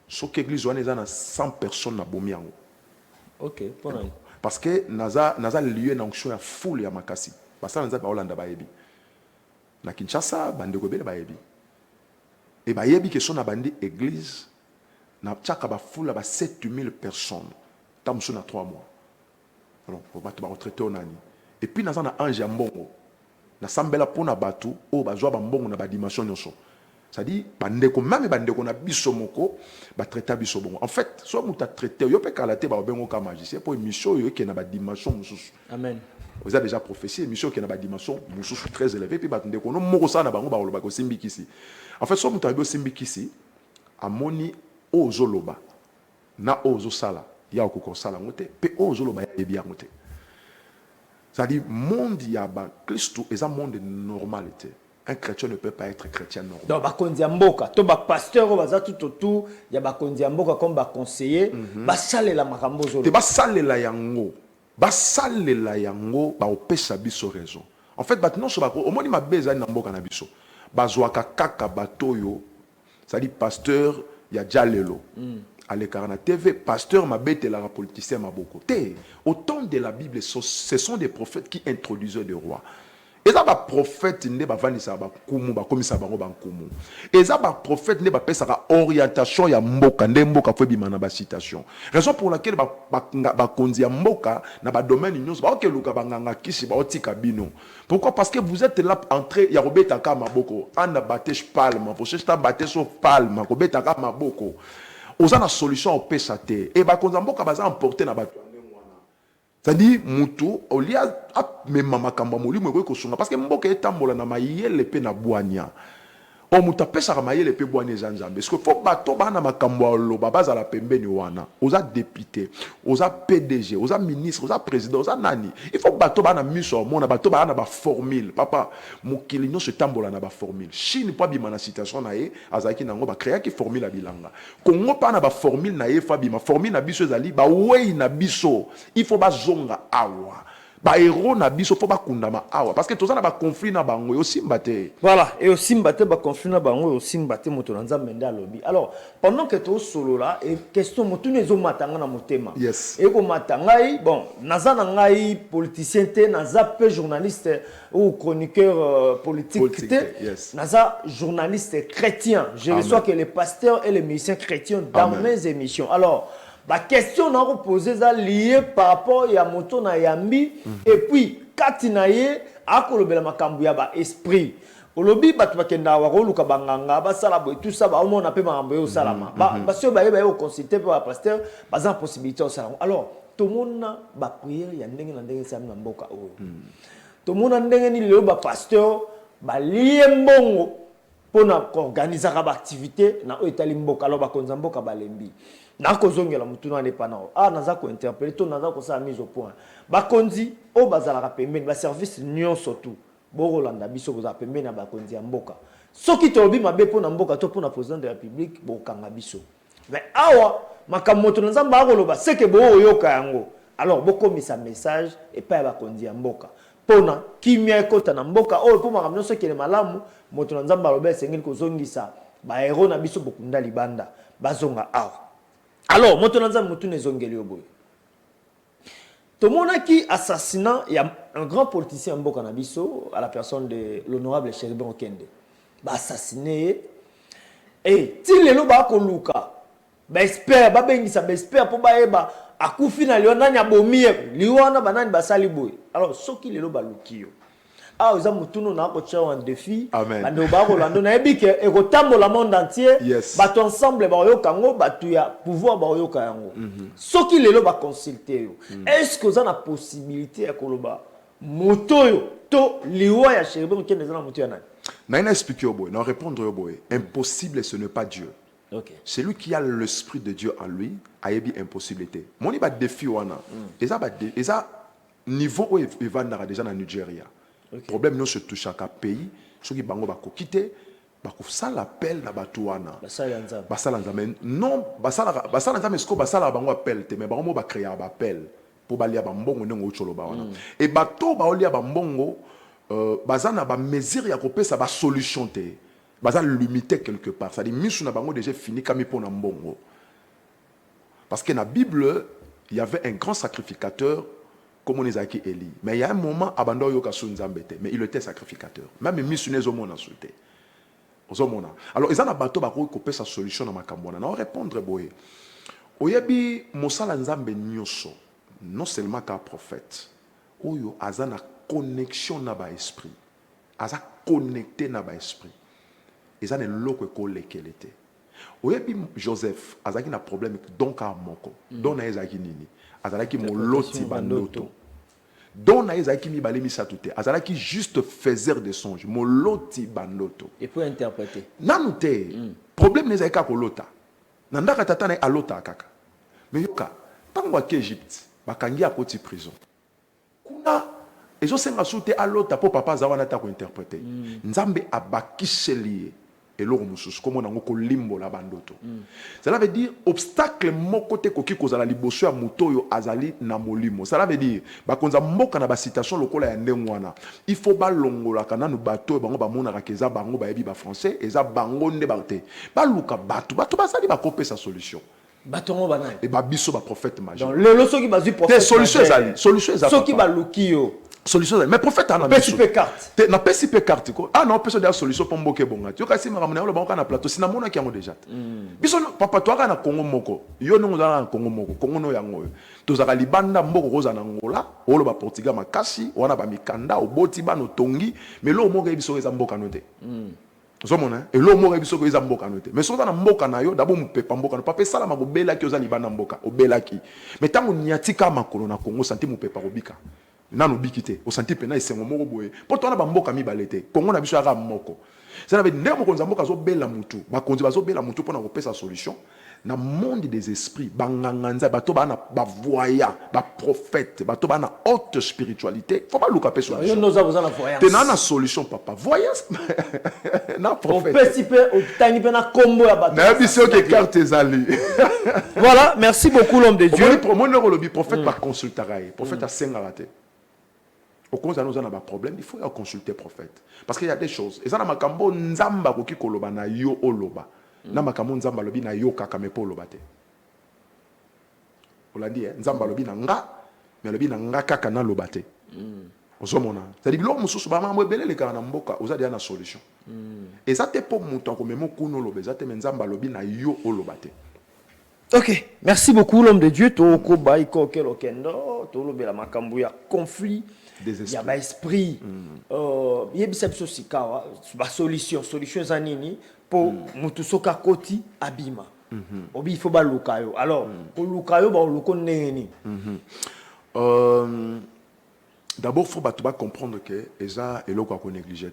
Chaque église on est 100 personnes na bomiango. OK, parce que naza lieu na onction ya foule ya makasi. Parce que naza ba Holanda ba yebi. Na Kinshasa bande ko bele ba yebi. Et ba yebi que son na bande église na tchaka ba foule ba 7000 personnes. Tamso na 3 mois. Alors pour ba retraité onani. Et puis naza na ange ya mbongo. Na sambela pona batu o ba zwa ba mbongo na ba dimension nyonso. C'est-à-dire, bandeko, même bandeko na biso moko, ba traiter biso bongo. En fait, soit muta traité, yo pe kalaté ba bengo ka magicien pour émission yo qui na ba dimension mususu. Amen. Vous avez déjà prophétisé émission qui na ba dimension mususu très élevée puis bandeko no moko sa na bango ba loba ko simbikisi. En fait, soit muta yo simbikisi amoni ozoloba na ozo sala ya ko sala ngote pe ozoloba ya bien ngote. C'est-à-dire monde ya ba Christ est un monde normalité. Un chrétien ne peut pas être chrétien normal. Donc, bakonzi mboka, to ba pasteur baza tout autour, ya bakonzi mboka comme ba conseiller, ba salela makambo zolo. Te ba salela yango ba opesa biso raison. En fait, maintenant so ba omoni mabeza na mboka na biso. Bazwaka kaka batoyo, c'est-à-dire pasteur ya jalelo. Alekara na TV, pasteur mabete la politicien maboko. Autant de la Bible, ce sont des prophètes qui introduisaient des rois. Eza ba prophète ne ba vanisa ba kumu ba komisa bango ba kumu. Eza ba prophète ne ba pesa ka orientation ya mboka nde mboka fo bima na ba citation. Raison pour laquelle ba konzi ya mboka na ba domaine nyonso ba okeluka ba nganga kishi ba otika bino. Pourquoi? Parce que vous êtes là entré ya robeta ka maboko. Anda batech palma, pour chercher batech so palma, ko beta ka maboko. Oza na solution au pesa te. Et ba konza mboka baza emporter na ba. C'est-à-dire, Moutou, au lieu de mamakamba molimo ko sunga parce que mboka etambola na mayele pe na boania. O muta pesa ka mayele pe boania zanzambe. Parce que faut bato bana makambo loba baza la pembeni wana. Oza député, oza PDG, oza ministre, oza président, oza nani. Il faut bato bana miso mona bato bana ba formule. Papa, mokili no se tambola na ba formule. Chine pas bima na citation na ye, azaki nango ba créer ki formule a bilanga. Kongo pa na ba formule na ye fa bima formule na biso ezali ba wei na biso. Il faut ba zonga awa. Ba héros na biso faut ba kundama awa parce que toza na ba conflit na bango aussi mbate. Voilà, et aussi mbate ba conflit na bango aussi mbate moto na nzambe nda lobby. Alors, pendant que to solo là et question motu nezo matanga na motema. Yes. Et ko matangai bon, naza na ngai politicien te, naza pe journaliste ou chroniqueur politique te. Yes. Naza journaliste chrétien. Je reçois que les pasteurs et les musiciens chrétiens dans mes émissions. Alors, la question n'a posée liée par rapport à moto na yambi et puis katinaye akolobela makambu ya ba esprit olobi batu bakenda wa luka banganga ba sala boy tout ça ba on a pe makambu yo salama ba so ba yo consulter pour pasteur ba za possibilité au salama. Alors tout le monde ba prière ya ndenge na ndenge sa mboka o tout le monde ndenge ni le ba pasteur ba lié mbongo pona organiser ba activité na o etali mboka alors ba konza mboka ba lembi na kozongela mutu na lepana naza ko interpeller to naza ko sa mise au point bakonzi o bazala ka pembeni ba service nyonso tout borolanda biso ko za pembeni na bakonzi ya mboka soki to obi mabe pona mboka to pona président de la République bokanga biso mais awa makamoto na nzamba akoloba seke bo yoka yango alors bokomisa message et pas bakonzi ya mboka pona kimia ekota na mboka o po makamno soki le malamu moto na nzamba aloba sengeli kozongisa ba héros na biso bokunda libanda bazonga awa. Alors, maintenant, nous avons qui assassinat, il y a un grand politicien en Bokanabiso, à la personne de l'honorable Chéribon Okende. Assassiné. Et si les loba koluka, espère, espère pour baeba, à Koufina, Léonania Bomir, Liwana Banane Basali Boy. Alors, ce qui les loba lukio. Ah, vous avez tout un défi. Amen. Bando baro lando na ebike e kotambo la monde entier. Yes. Bato ensemble ba yo kango batu ya pouvoir ba yo kango. Soki lelo ba consulter yo. Est-ce que vous avez la possibilité ya koloba moto yo to liwa ya Chéribon Okende na moto ya nani? Na ina expliquer au boy, na répondre au boy. Impossible ce n'est pas Dieu. OK. Celui qui a l'esprit de Dieu en lui a eu impossibilité. Moni ba défi wana. Eza niveau où il va déjà na Nigeria. Okay. Problème nous se touche à un pays, ceux qui bango ba quitter ça l'appel na batuana Basalanza. basalanza mais non basalanza mais ce que basala bango appel te mais bango ba créer ba appel pour balia ba mbongo ndongo cholo ba wana et bato ba olia ba mbongo bazana ba mesure ya kopesa ba solution te baza limité quelque part ça dit misu na bango déjà fini kami pona mbongo parce que na Bible il y avait un grand sacrificateur comme on les a qui Élie mais il y a un moment abando yo kasunzambe te mais il était sacrificateur même misu nezo mona souté. Alors, ils ont un bateau qui peut sa solution dans ma cambona. On répondre boye. Oyebi mosala nzambe nyoso non seulement qu'un prophète. Oyo aza na connexion na ba esprit. Aza connecté na ba esprit. Ils ont un loko ko lekelete. Oyebi Joseph azaki na problème donc a moko. Don na ezaki nini. Azalaki moloti bandoto. Don na ezaki mi balemi satute. Azalaki juste faiseur de songes. Moloti bandoto. Et pour interpréter. Nanute. Problème n'est pas kolota. Nandaka tata na alota kaka. Mais yoka, tango ki Egypte, bakangi a koti prison. Kuna ezo senga soute alota po papa zawana ta ko interpréter. Nzambe abakiseli eloko mususu comme on ko limbo la bandoto. Cela veut dire obstacle moko te koki kozala liboso ya mutoyo azali na molimo. Cela veut dire bakonza mboka na ba citation lokola ya ndengwana. Il faut ba longola kana no bato bango ba mona rakeza bango ba yebi ba français eza bango nde barte. Ba luka bato basali ba kopesa solution. Batongo banana. Et ba biso ba prophète majeur. Donc le loso qui bazu prophète. Solution ezali, solution ezali. Ceux qui ba lukio. Solution mais prophète ana PCP carte. Na PCP carte ko. Ah non, personne de solution pour mboke bonga. Tu kasi makamuna lo bango na plateau sina mona ki yango déjà. Biso papa to na Congo moko. Yo no na Congo moko. Congo no yango. To zaka libanda mboko koza na Angola, olo ba Portugal makasi, wana ba mikanda, oboti ba no tongi, mais lo moko biso eza mboka no te. Zomona et lo moko biso ko eza mboka no te. Mais soza na mboka na yo d'abord mupepa mboka no papa sala mako bela ki oza libanda mboka, obela ki. Mais tango nyatika makolo na Congo santi mupepa robika. Nanu bikite o santi pena esengo moko boye poto na bamboka mibalete kongo na biso aka moko ça veut dire ndemo konza mboka zo bela mutu bakonzi bazo bela mutu pona ko pesa solution na monde des esprits banganganza bato bana ba voya ba prophète bato bana haute spiritualité faut pas luka pesa solution yo noza boza na voyance te na solution papa voyance na prophète participer au tani pena combo ya bato na biso ke carte ezali. Voilà, merci beaucoup l'homme de Dieu. Pour moi le prophète par consultaraï prophète a sengaraté. Au contraire, nous avons un problème, il faut consulter le prophète. Parce qu'il y a des choses. Et ça, dans makambo nzamba koki koloba na yo oloba. Na makambo nzamba lobi na yo kaka mepo olobate. On l'a dit, nzamba lobi na nga, mais lobi na nga kaka na lobate. Ozomona. C'est-à-dire l'homme mususu ba mambo ebele le kana na mboka, oza dia na solution. Et ça te po muto ko memo kuno lobe, ça te nzamba lobi na yo olobate. Ok, merci beaucoup l'homme de Dieu. Toko baiko kelo kendo, to lobe la makambo ya conflit. Il y a un esprit. Il y a une solution. Solution zanini pour mutusoka koti abima. Obi il faut ba lukayo. Alors pour lukayo ba luko neni. D'abord faut ba comprendre que eza eloko ko négliger.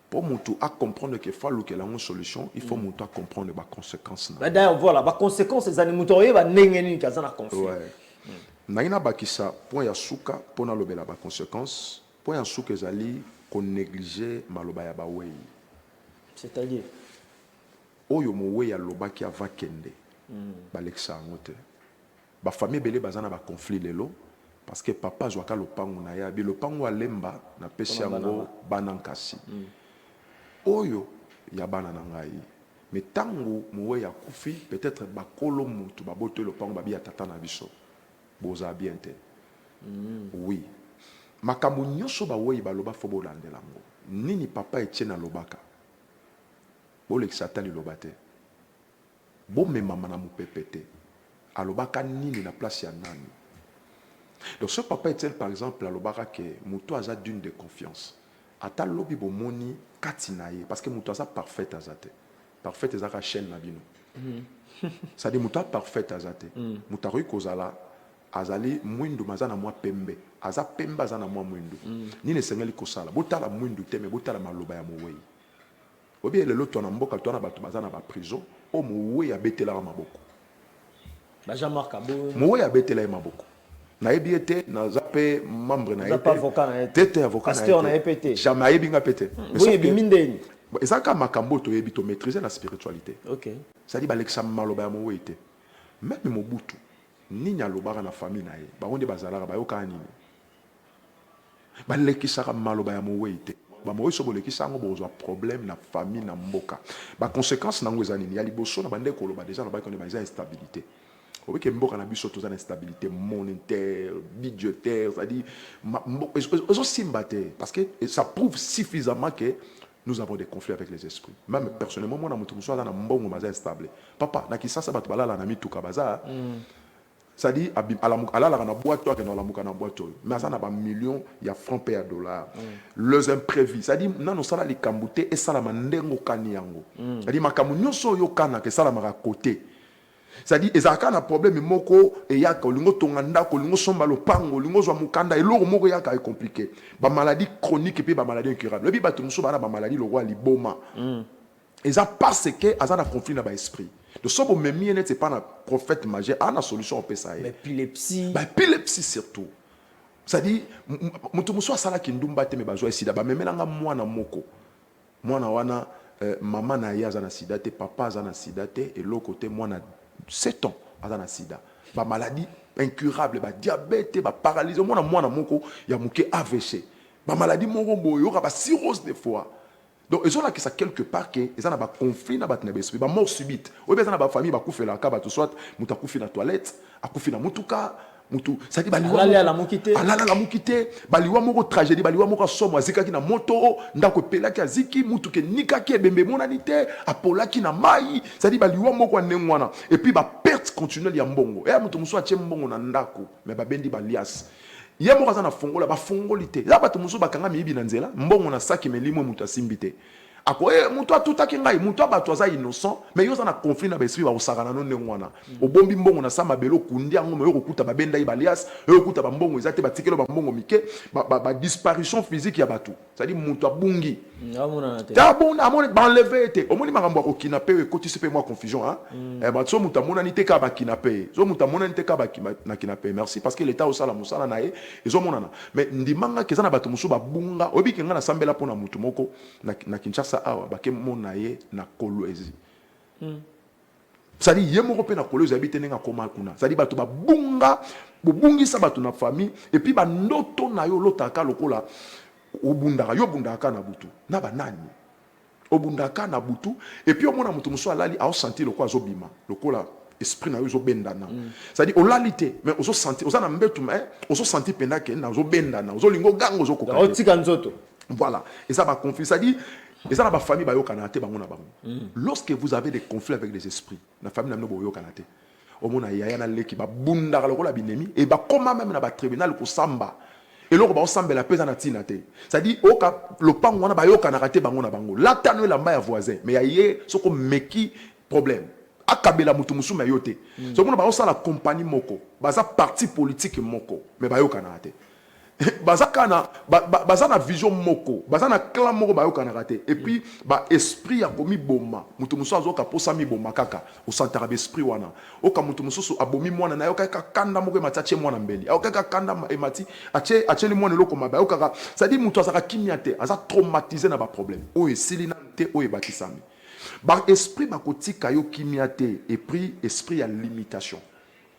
Pour mutu à comprendre que faut luka la solution, il faut mutu à comprendre les conséquences. D'ailleurs voilà, les conséquences les animaux ba nengeni kazana conflit. Naina bakisa point ya suka pona lobela ba conséquence point ya suka ezali ko négliger maloba ya bawei c'est-à-dire oyo mowe ya lobaki ava kende balekisa ngote ba famille belé bazana ba conflit lelo parce que papa zwaka lopango na ya bi lopango alemba na pesi yango banankasi oyo ya bana na ngai mais tango mowe ya kufi peut-être bakolo mutu baboto lopango babi ya tata na biso boza bien te. Oui. Makambo nyonso ba wei ba loba fo bolandela ngo. Nini papa Etienne lobaka. Bo le satani lobate. Bo me mama na mupepete. Alobaka nini na place ya nani. Donc ce papa Etienne par exemple alobaka que muto aza d'une de confiance. Ata lobi bo moni katinaye parce que muto aza parfait azate. Parfait ezaka chaîne na bino. Ça dit muto parfait azate. Muto ri kozala azali mwindu mazana mwa pembe aza pembe azana mwa mwindu nini sengeli kosala botala mwindu te me botala maloba ya mowei obi lelo to na mboka to na bato bazana ba prison o mowei abetela maboko ba Jean-Marc Abou mowei abetela maboko na yebi ete na zape membre na ete avocat na ete avocat pasteur na epete jamais yebi nga pete oui bimindeni Et ça, quand Makambo, tu as maîtriser la spiritualité. Ok. Ça dit, Alexa Maloba ya Moweite. Même Mobutu, ni Nyalobara na famille na ye, ba onde bazala ba yoka nini. Ba lekisaka Maloba ya Moweite. Ba mowe so bolekisa ngo bozwa problème na famille na mboka. Ba conséquence na ngweza nini ya liboso na bande koloba déjà na ba konde ba instabilité. Oui, que mboka na biso toza instabilité monétaire, budgétaire, c'est-à-dire aussi mbaté parce que ça prouve suffisamment que nous avons des conflits avec les esprits. Même personnellement, moi, je suis un peu instable. Papa, na kisasa batu balala na mituka baza. Ça dit, ala la na boîte toi que na la muka na boîte. Mais ça na ba millions, il y a francs payés à dollars. Les imprévus. Ça dit, non sala li kambute et sala mandengo kaniyango. Ça dit makamu nyoso yo kana que sala mara côté. C'est-à-dire, ils ont un problème, moko et ya ko lingo tonganda ko lingo somba lo pango lingo zo mukanda et loro moko ya ka est compliqué. Ba maladie chronique et puis ba maladie incurable. Le bi ba tumuso ba maladie le roi liboma. Ils ont parce que azana conflit na ba esprit. De sobo memi net c'est pas un prophète majeur, a na solution on peut ça. Mais épilepsie. Ba épilepsie surtout. C'est-à-dire mutumuso asala kindumba te me bazwa sida ba memelanga mwana moko. Mwana wana maman na ya azana sida te, papa azana sida te et l'autre côté mwana 7 ans à la sida, ba maladie incurable, ba diabète, ba paralysie, moi na moko ya muke AVC, ba maladie moko boyo, ba cirrhose des foie. Donc ils ont là que ça quelque part que ils ont ba conflit na ba tnebespi, ba mort subite. Ou bien na ba famille ba kufi la ka ba to soit muta kufi na toilette, a kufi na mutuka, mutu ça dit baliwa ala la mukite ala la mukite baliwa moko tragédie baliwa moko somo azikaki na moto ndako pelaki aziki mutu ke nikaki ebembe monanité apolaki na mai ça dit baliwa moko nengwana et puis ba perte continuelle ya mbongo et mutu muso atie mbongo na ndako mais ba bendi balias ye moko za na fongola ba fongolité la ba muso bakanga mibi na nzela mbongo na saki melimo mutu asimbite ako mutu atutaki ngai mutu abato aza innocent mais yo za na conflit na besprit ba osakana no nengwana obombi mbongo na sama belo kundi yango yo kokuta ba benda ibalias yo kokuta ba mbongo ezate ba tikelo ba mbongo mike ba disparition physique ya batu ça dit mutu abungi ta bon amone ba enlever été omoni makambo ko kidnapper ko tu sais moi confusion hein ba so mutu amona ni te ka ba kidnapper so mutu amona ni te ka ba na kidnapper merci parce que l'état au sala musala na e ezo monana mais ndimanga keza na batu musu ba bunga obi kenga na sambela pona mutu moko na Kinshasa awa bake mona ye na Kolwezi sadi ye moko pe na Kolwezi habite nenga koma kuna sadi batu ba bunga bobungisa batu na famille et puis ba ndoto na yo lotaka lokola obundaka yo bundaka na butu na banani obundaka na butu et puis omona mutu muso alali a senti lokwa azobima lokola esprit na yo zo bendana sadi olalité mais ozo senti ozana mbetu mais ozo senti penda ke na zo bendana ozo lingo gango zo koka otika nzoto voilà et ça va conflit ça dit et ça la famille ba yo kanate bango na bango lorsque vous avez des conflits avec les esprits la famille na no yo kanate omona yaya na leki ba bunda lokola binemi et ba koma même na ba tribunal ko samba et loko ba osambela pesa na tina te ça dit oka le pango wana ba yo kanate bango na bango la tano la mba ya voisin mais yaye soko meki problème akabela mutu musu me yote so mona ba osala compagnie moko baza parti politique moko mais ba yo kanate baza na vision moko baza na clan moko ba yo kanate et puis ba esprit ya komi boma mutu musu azoka posa mi boma kaka o santara esprit wana oka mutu musu abomi mwana na yo kaka kanda moko matache mwana mbeli o kaka kanda emati ache li mwana loko maba o kaka ça dit mutu azaka kimiate aza traumatisé na ba problème o esili na te o ebakisami ba esprit bakotika yo kimiate et puis esprit ya limitation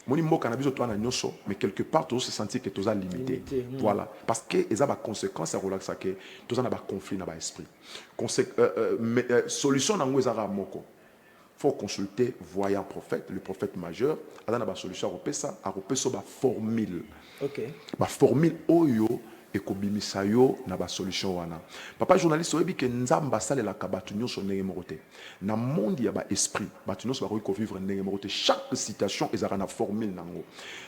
moni mboka na biso to na nyoso mais quelque part to se sentir que to za limité voilà parce que eza ba conséquence ya relaxa que to za na ba conflit na ba esprit solution na ngo eza moko faut consulter voyant prophète le prophète majeur ala na ba solution a repesa ba formule OK ba formule oyo ekobimisa yo na ba solution wana papa journaliste oyebi ke nzamba salela ka batu nyonso ndenge moko te na monde ya ba esprit batu nyonso ba ko vivre ndenge moko te chaque citation ezaka na formule nango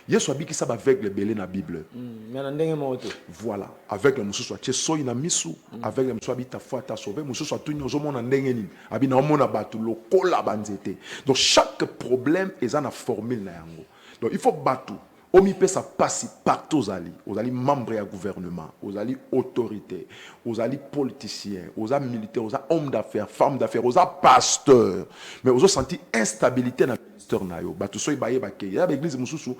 yesu abikisa ba aveugle belé na bible mais na ndenge moko te voilà avec le mususu atie soyi na misu avec le mususu abita foi ta sauver mususu atuni ozomona ndenge nini abi na omona batu lokola banzete donc chaque problème eza na formule na yango donc il faut batu omi pesa passi partout aux ali membre du gouvernement, aux ali autorité, aux ali politiciens, aux ali militaires, aux ali hommes d'affaires, femmes d'affaires, aux ali pasteurs. Mais aux ali senti instabilité dans le ministère nayo. Batu soy baye bake. Ya l'église mususu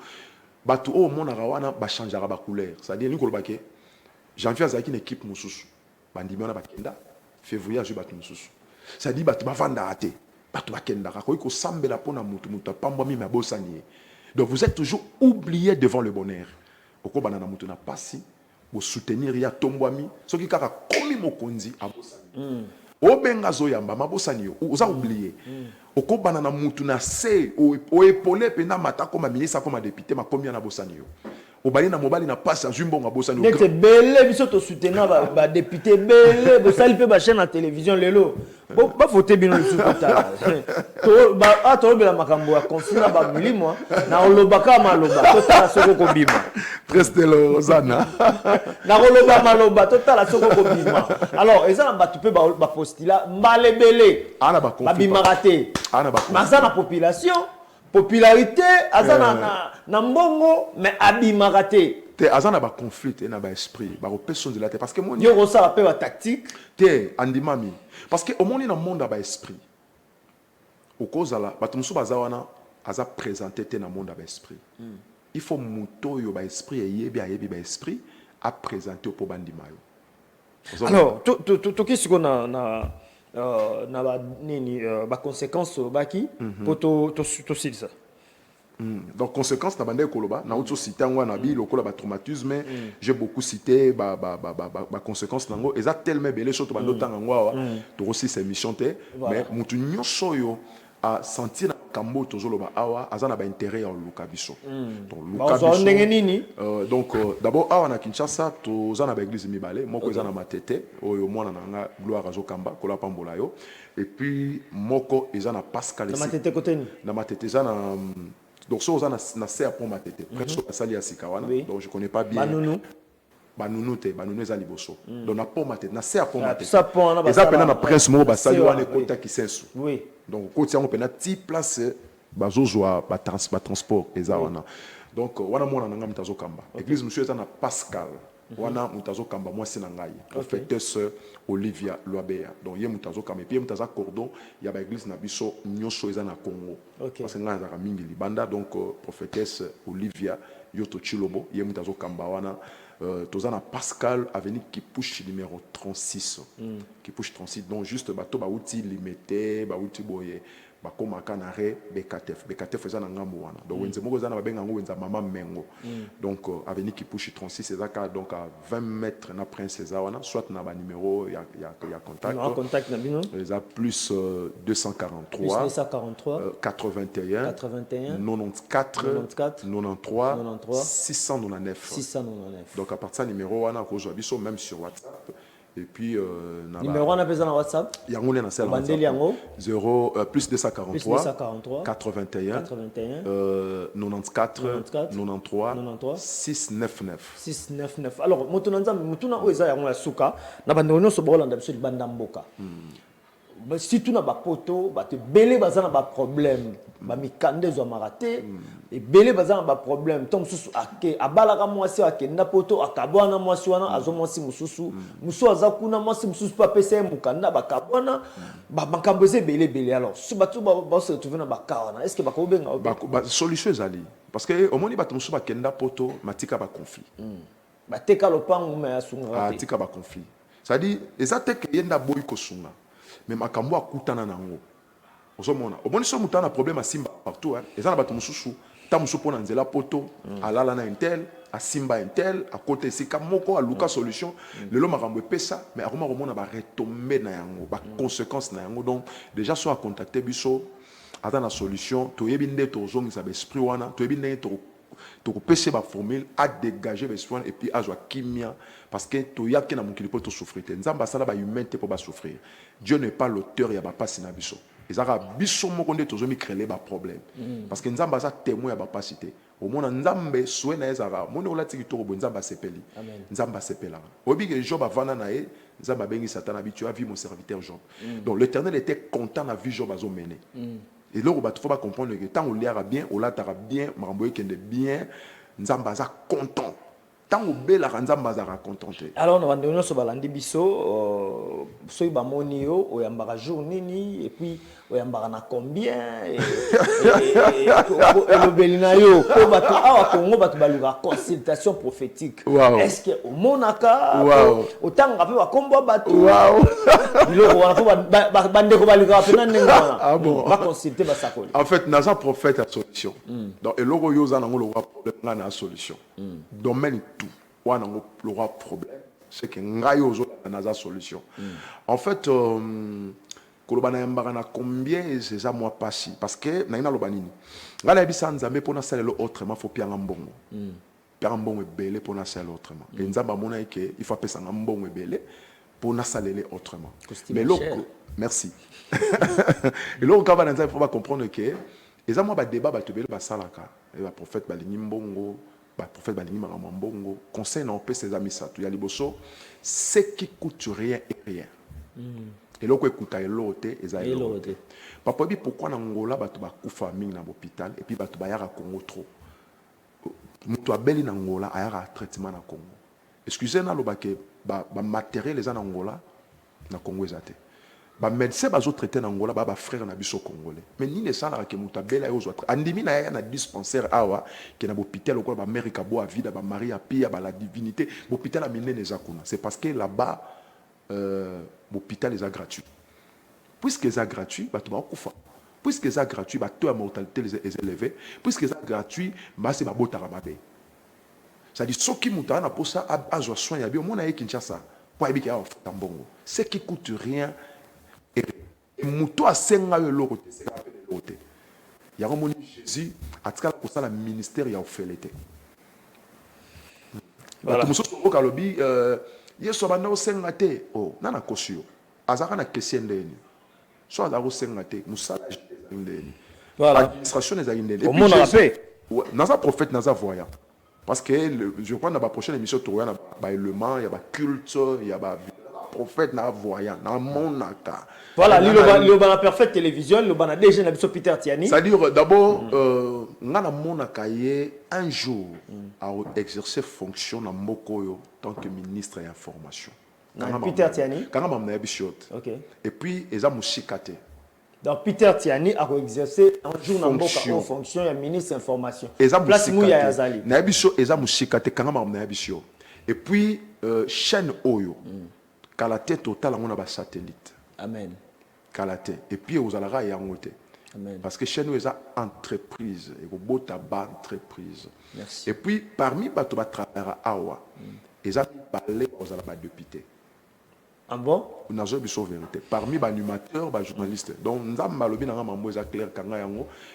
batu o mona rawana ba changera ba couleur. C'est-à-dire ni ko bake. Janvier azaki une équipe mususu. Bandimi ona bakenda. février azwi bato mosusu c'est-à-dire bato bavandaka te bato bakendaka koki kosambela mpona moto apambwami me abosani ye. Donc vous êtes toujours oublié devant le bonheur. Okobana na moto na pasi bo soutenir ya tombwami soki kaka komi mokonzi abosani obenga zoyamba mabosani yo oza oublié. Okobana na moto na se o épauler pena mata comme ministre comme député makomi na bosani yo. Obali na mobali na passe azwi mbongo abosani yo. Nete belé biso to soutenir ba député belé bo sali pe ba chaîne na télévision lelo. Ba voter bino le sous-tata. To ba to bela makambo ya confina ba milimo na olobaka maloba to tala soko ko bima. Reste le Rosana. Na oloba maloba to tala soko ko bima. Alors eza na batu pe ba postila mbale belé. Ana ba conflit. Ba bimaraté. Ana ba conflit. Maza na population popularité azana na mbongo mais abimaka te te azana ba conflit na ba esprit ba personne de la tête parce que moni yo rosa pe ba tactique te andimami parce que au monde na monde ba esprit okozala bato musu bazawana aza présenter te na monde ba esprit il faut muto yo ba esprit yebi ba esprit a présenter pour bandima yo. Alors to kisiko na ba nini ba conséquences baki pour to silisa. Donc conséquence na bande koloba na auto cité ngwa na bi lokola ba traumatisme j'ai beaucoup cité ba conséquence nango eza tellement belé surtout bando tanga ngwa to aussi ces missions te mais mutu nyonso yo a sentir na kambo tozoloba awa azana ba intérêt en luka biso. Donc luka biso donc d'abord awa na Kinshasa tozana ba église mibale moko ezana matete oyo mwana nanga gloire azokamba kola pambola yo et puis moko ezana Pascal na matete côté ni na matete ezana donc ça na serre pour matete presque asali ya sikawana donc je connais pas bien banounou eza liboso donc na po matete na serre pour matete eza pena na prince mo basali wana kota kisensu donc koti yango pena ti place bazozwa ba transport eza wana donc wana mona nanga mutazo kamba église monsieur eza na Pascal wana mutazo kamba mwasi na ngai prophétesse Olivia Loabea donc ye mutazo kamba puis mutaza cordon ya ba église na biso nyonso eza na Congo parce que ngai za mingi libanda donc prophétesse Olivia Yoto Chilobo ye mutazo kamba wana tozana Pascal avenue Kipushi numéro 36 Kipushi 36 donc juste bato ba outil limité ba outil boye bakoma kanare bekatef eza na ngambo wana donc wenze moko eza na babenga ngo wenza mama mengo donc avenue Kipushi 36 ezaka donc à 20 mètres na prince eza wana soit na ba numéro ya contact na bino eza plus 243 81 94 93 699 donc à partir du numéro wana ko zo biso même sur WhatsApp. Et puis numéro on appelle ça dans WhatsApp yango na sel bandeli yango 0 plus 243 81 94 93 699 alors mutuna oza yango ya suka na bande nyonso bolanda biso libanda mboka surtout na bapoto bato belé bazana ba problème ba mikande zo maraté et belé bazana ba problème tom susu ake abalaka mwasi akenda poto akabwana mwasi wana azo mwasi mususu musu azakuna mwasi mususu pa pesa mukanda bakabwana ba makambo ze belé alors su bato ba se retrouver na bakawana est-ce que bakobenga ba solution ezali parce que au moni bato musu bakenda poto matika ba conflit bateka lopangu me asunga atika ba conflit ça dit ezate ke yenda boy ko sunga mais makambo akutana nango ozomona omoni so mutana problème asimba partout eza na bato mususu ta musu pona nzela poto alala na intel asimba intel a côté sika moko aluka solution lelo makambo epesa mais akoma komona ba retomber na yango ba conséquences na yango donc déjà so a contacter biso ata na solution to yebi nde to zongisa ba esprit wana to yebi nde to kopesa ba formule à dégager ba esprit et puis azwa kimia parce que to yaki na mokili po to souffrir te nzamba sala ba humain te po ba souffrir. Dieu n'est pas l'auteur ya ba pasi na biso ezaka biso moko nde tozomi créer ba problème parce que nzamba za témoin ya ba pasi te au mona nzambe soué na ezaka mona olati kitoko bo nzamba sepeli nzamba sepela obi que Job avana na e nzamba bengi satan abi tu as vu mon serviteur Job donc l'Éternel était content na vie Job azo mener et là il faut pas comprendre que tant on liara bien on latara bien makambo ekende bien nzamba za content tant au bel nzamba za contenté alors on va donner so balandi biso so ba moni yo oyambaka jour nini et puis oyambaka na combien elobeli na yo po bato awa Congo bato baluka consultation prophétique. Est-ce que omonaka otanga pe bakombo bato biloko wana po bandeko baluka pe na ndenge wana ba consulter basakoli. En fait naza prophète à solution. Donc eloko yo za nango le problème na solution. Domaine tout wana ngo le problème c'est que ngai ozo naza solution. En fait kolobana yambaka na combien c'est ça moi passi parce que na ina lobanini ngala bisa nzambe pona salelo autrement faut pianga mbongo pianga mbongo ebele pona salelo autrement et nzamba mona que il faut pesa nga mbongo ebele pona salele autrement mais loko merci et loko kava nzambe faut pas comprendre que eza moi ba débat ba tebele ba salaka et ba prophète balingi mbongo ba prophète balingi mama mbongo conseil na opé ses amis ça tu ya liboso ce qui coûte rien et rien. Et là, écoute, papa, pourquoi en Angola, tu vas couper dans l'hôpital et puis tu vas à Congo trop. Tu as belle en Angola, tu as un traitement en Congo. Excusez-moi, le matériel les en Angola, na Congo ezate. Ba médecin bazo traiter en Angola, ba frère na biso congolais. Mais ni les salariés que muta belle aux autres. Andimi na ya na dispensaire awa, qui na hôpital au quoi ba America boa vida ba Maria pia ba la divinité, hôpital a mené les akuna. C'est parce que là-bas l'hôpital est gratuit. Puisque c'est gratuit, bah tu vas couper. Puisque c'est gratuit, bah taux de mortalité est élevé. Puisque c'est gratuit, bah c'est ma botte à rababer. Ça dit ce qui moutarde pour ça à soin y a bien mon aïe Kinshasa pour habiter à Tambongo. Ce qui coûte rien et mouto à 5 euros c'est la peine de l'autre. Il y a un moment Jésus à tout cas pour ça le ministère il a fait l'été. Voilà. Tout ce qu'on a lobby yeso banda osengate oh nana kosio azaka na question ndeni so azaka osengate musala ndeni voilà administration des ndeni au monde rappé naza prophète naza voyant parce que je crois dans la prochaine émission tu vois ba élément il y a ba culte il y a ba prophète na voyant na monaka voilà le ba perfect télévision le bana déjà na biso Peter Tiani c'est à dire d'abord ngana monaka ye un jour à exercer fonction na mokoyo tant que ministre et information. Peter Tiani. OK. Et puis eza mushikate. Donc Peter Tiani a exercé un jour na mboka en fonction ya ministre information. Place Mouya Yazali. Na biso eza mushikate kanga mam na biso. Et puis chaîne Oyo. Kalate total on a ba satellite. Amen. Kalate. Et puis aux alara ya ngote. Amen. Parce que chez nous, il y a entreprise, il y a une entreprise. Merci. Et puis, parmi les travailleurs à Awa, ils ont parlé aux députés. Ah bon? On a besoin de vérité. Parmi les animateurs, les journalistes. Donc, nous avons parlé de ça, clair,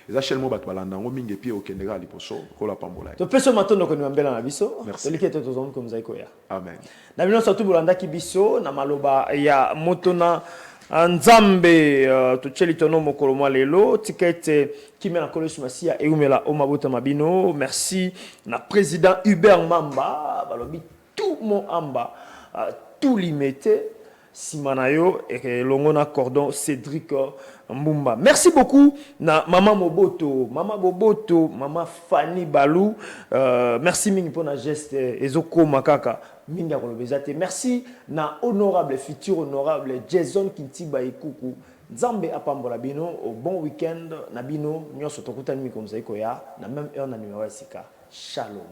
ils ont seulement battu l'andango, mingi puis au Kenya, à l'hyposo, pour la pambola. Tu peux se maintenant que nous avons un biso. Merci. Celui qui était aux hommes comme Zaikoya. Amen. Nous avons surtout Bolanda qui biso, na maloba, il y a Motona. Nzambe tucheli tono mokolo mwa lelo tikete kimena kolosi masia eumela omabota mabino merci na président Hubert Mamba balobi tout mon amba tout limité simanayo et longona cordon Cédric Mbumba. Merci beaucoup na maman Moboto, maman Boboto, maman Fanny Balou. Merci mingi pour na geste ezoko makaka minga kolobezate. Merci na honorable futur honorable Jason Kintiba Ikuku. Nzambe apambola bino au bon week-end na bino nyoso tokutani mikonza ikoya na même heure na numéro sika. Shalom.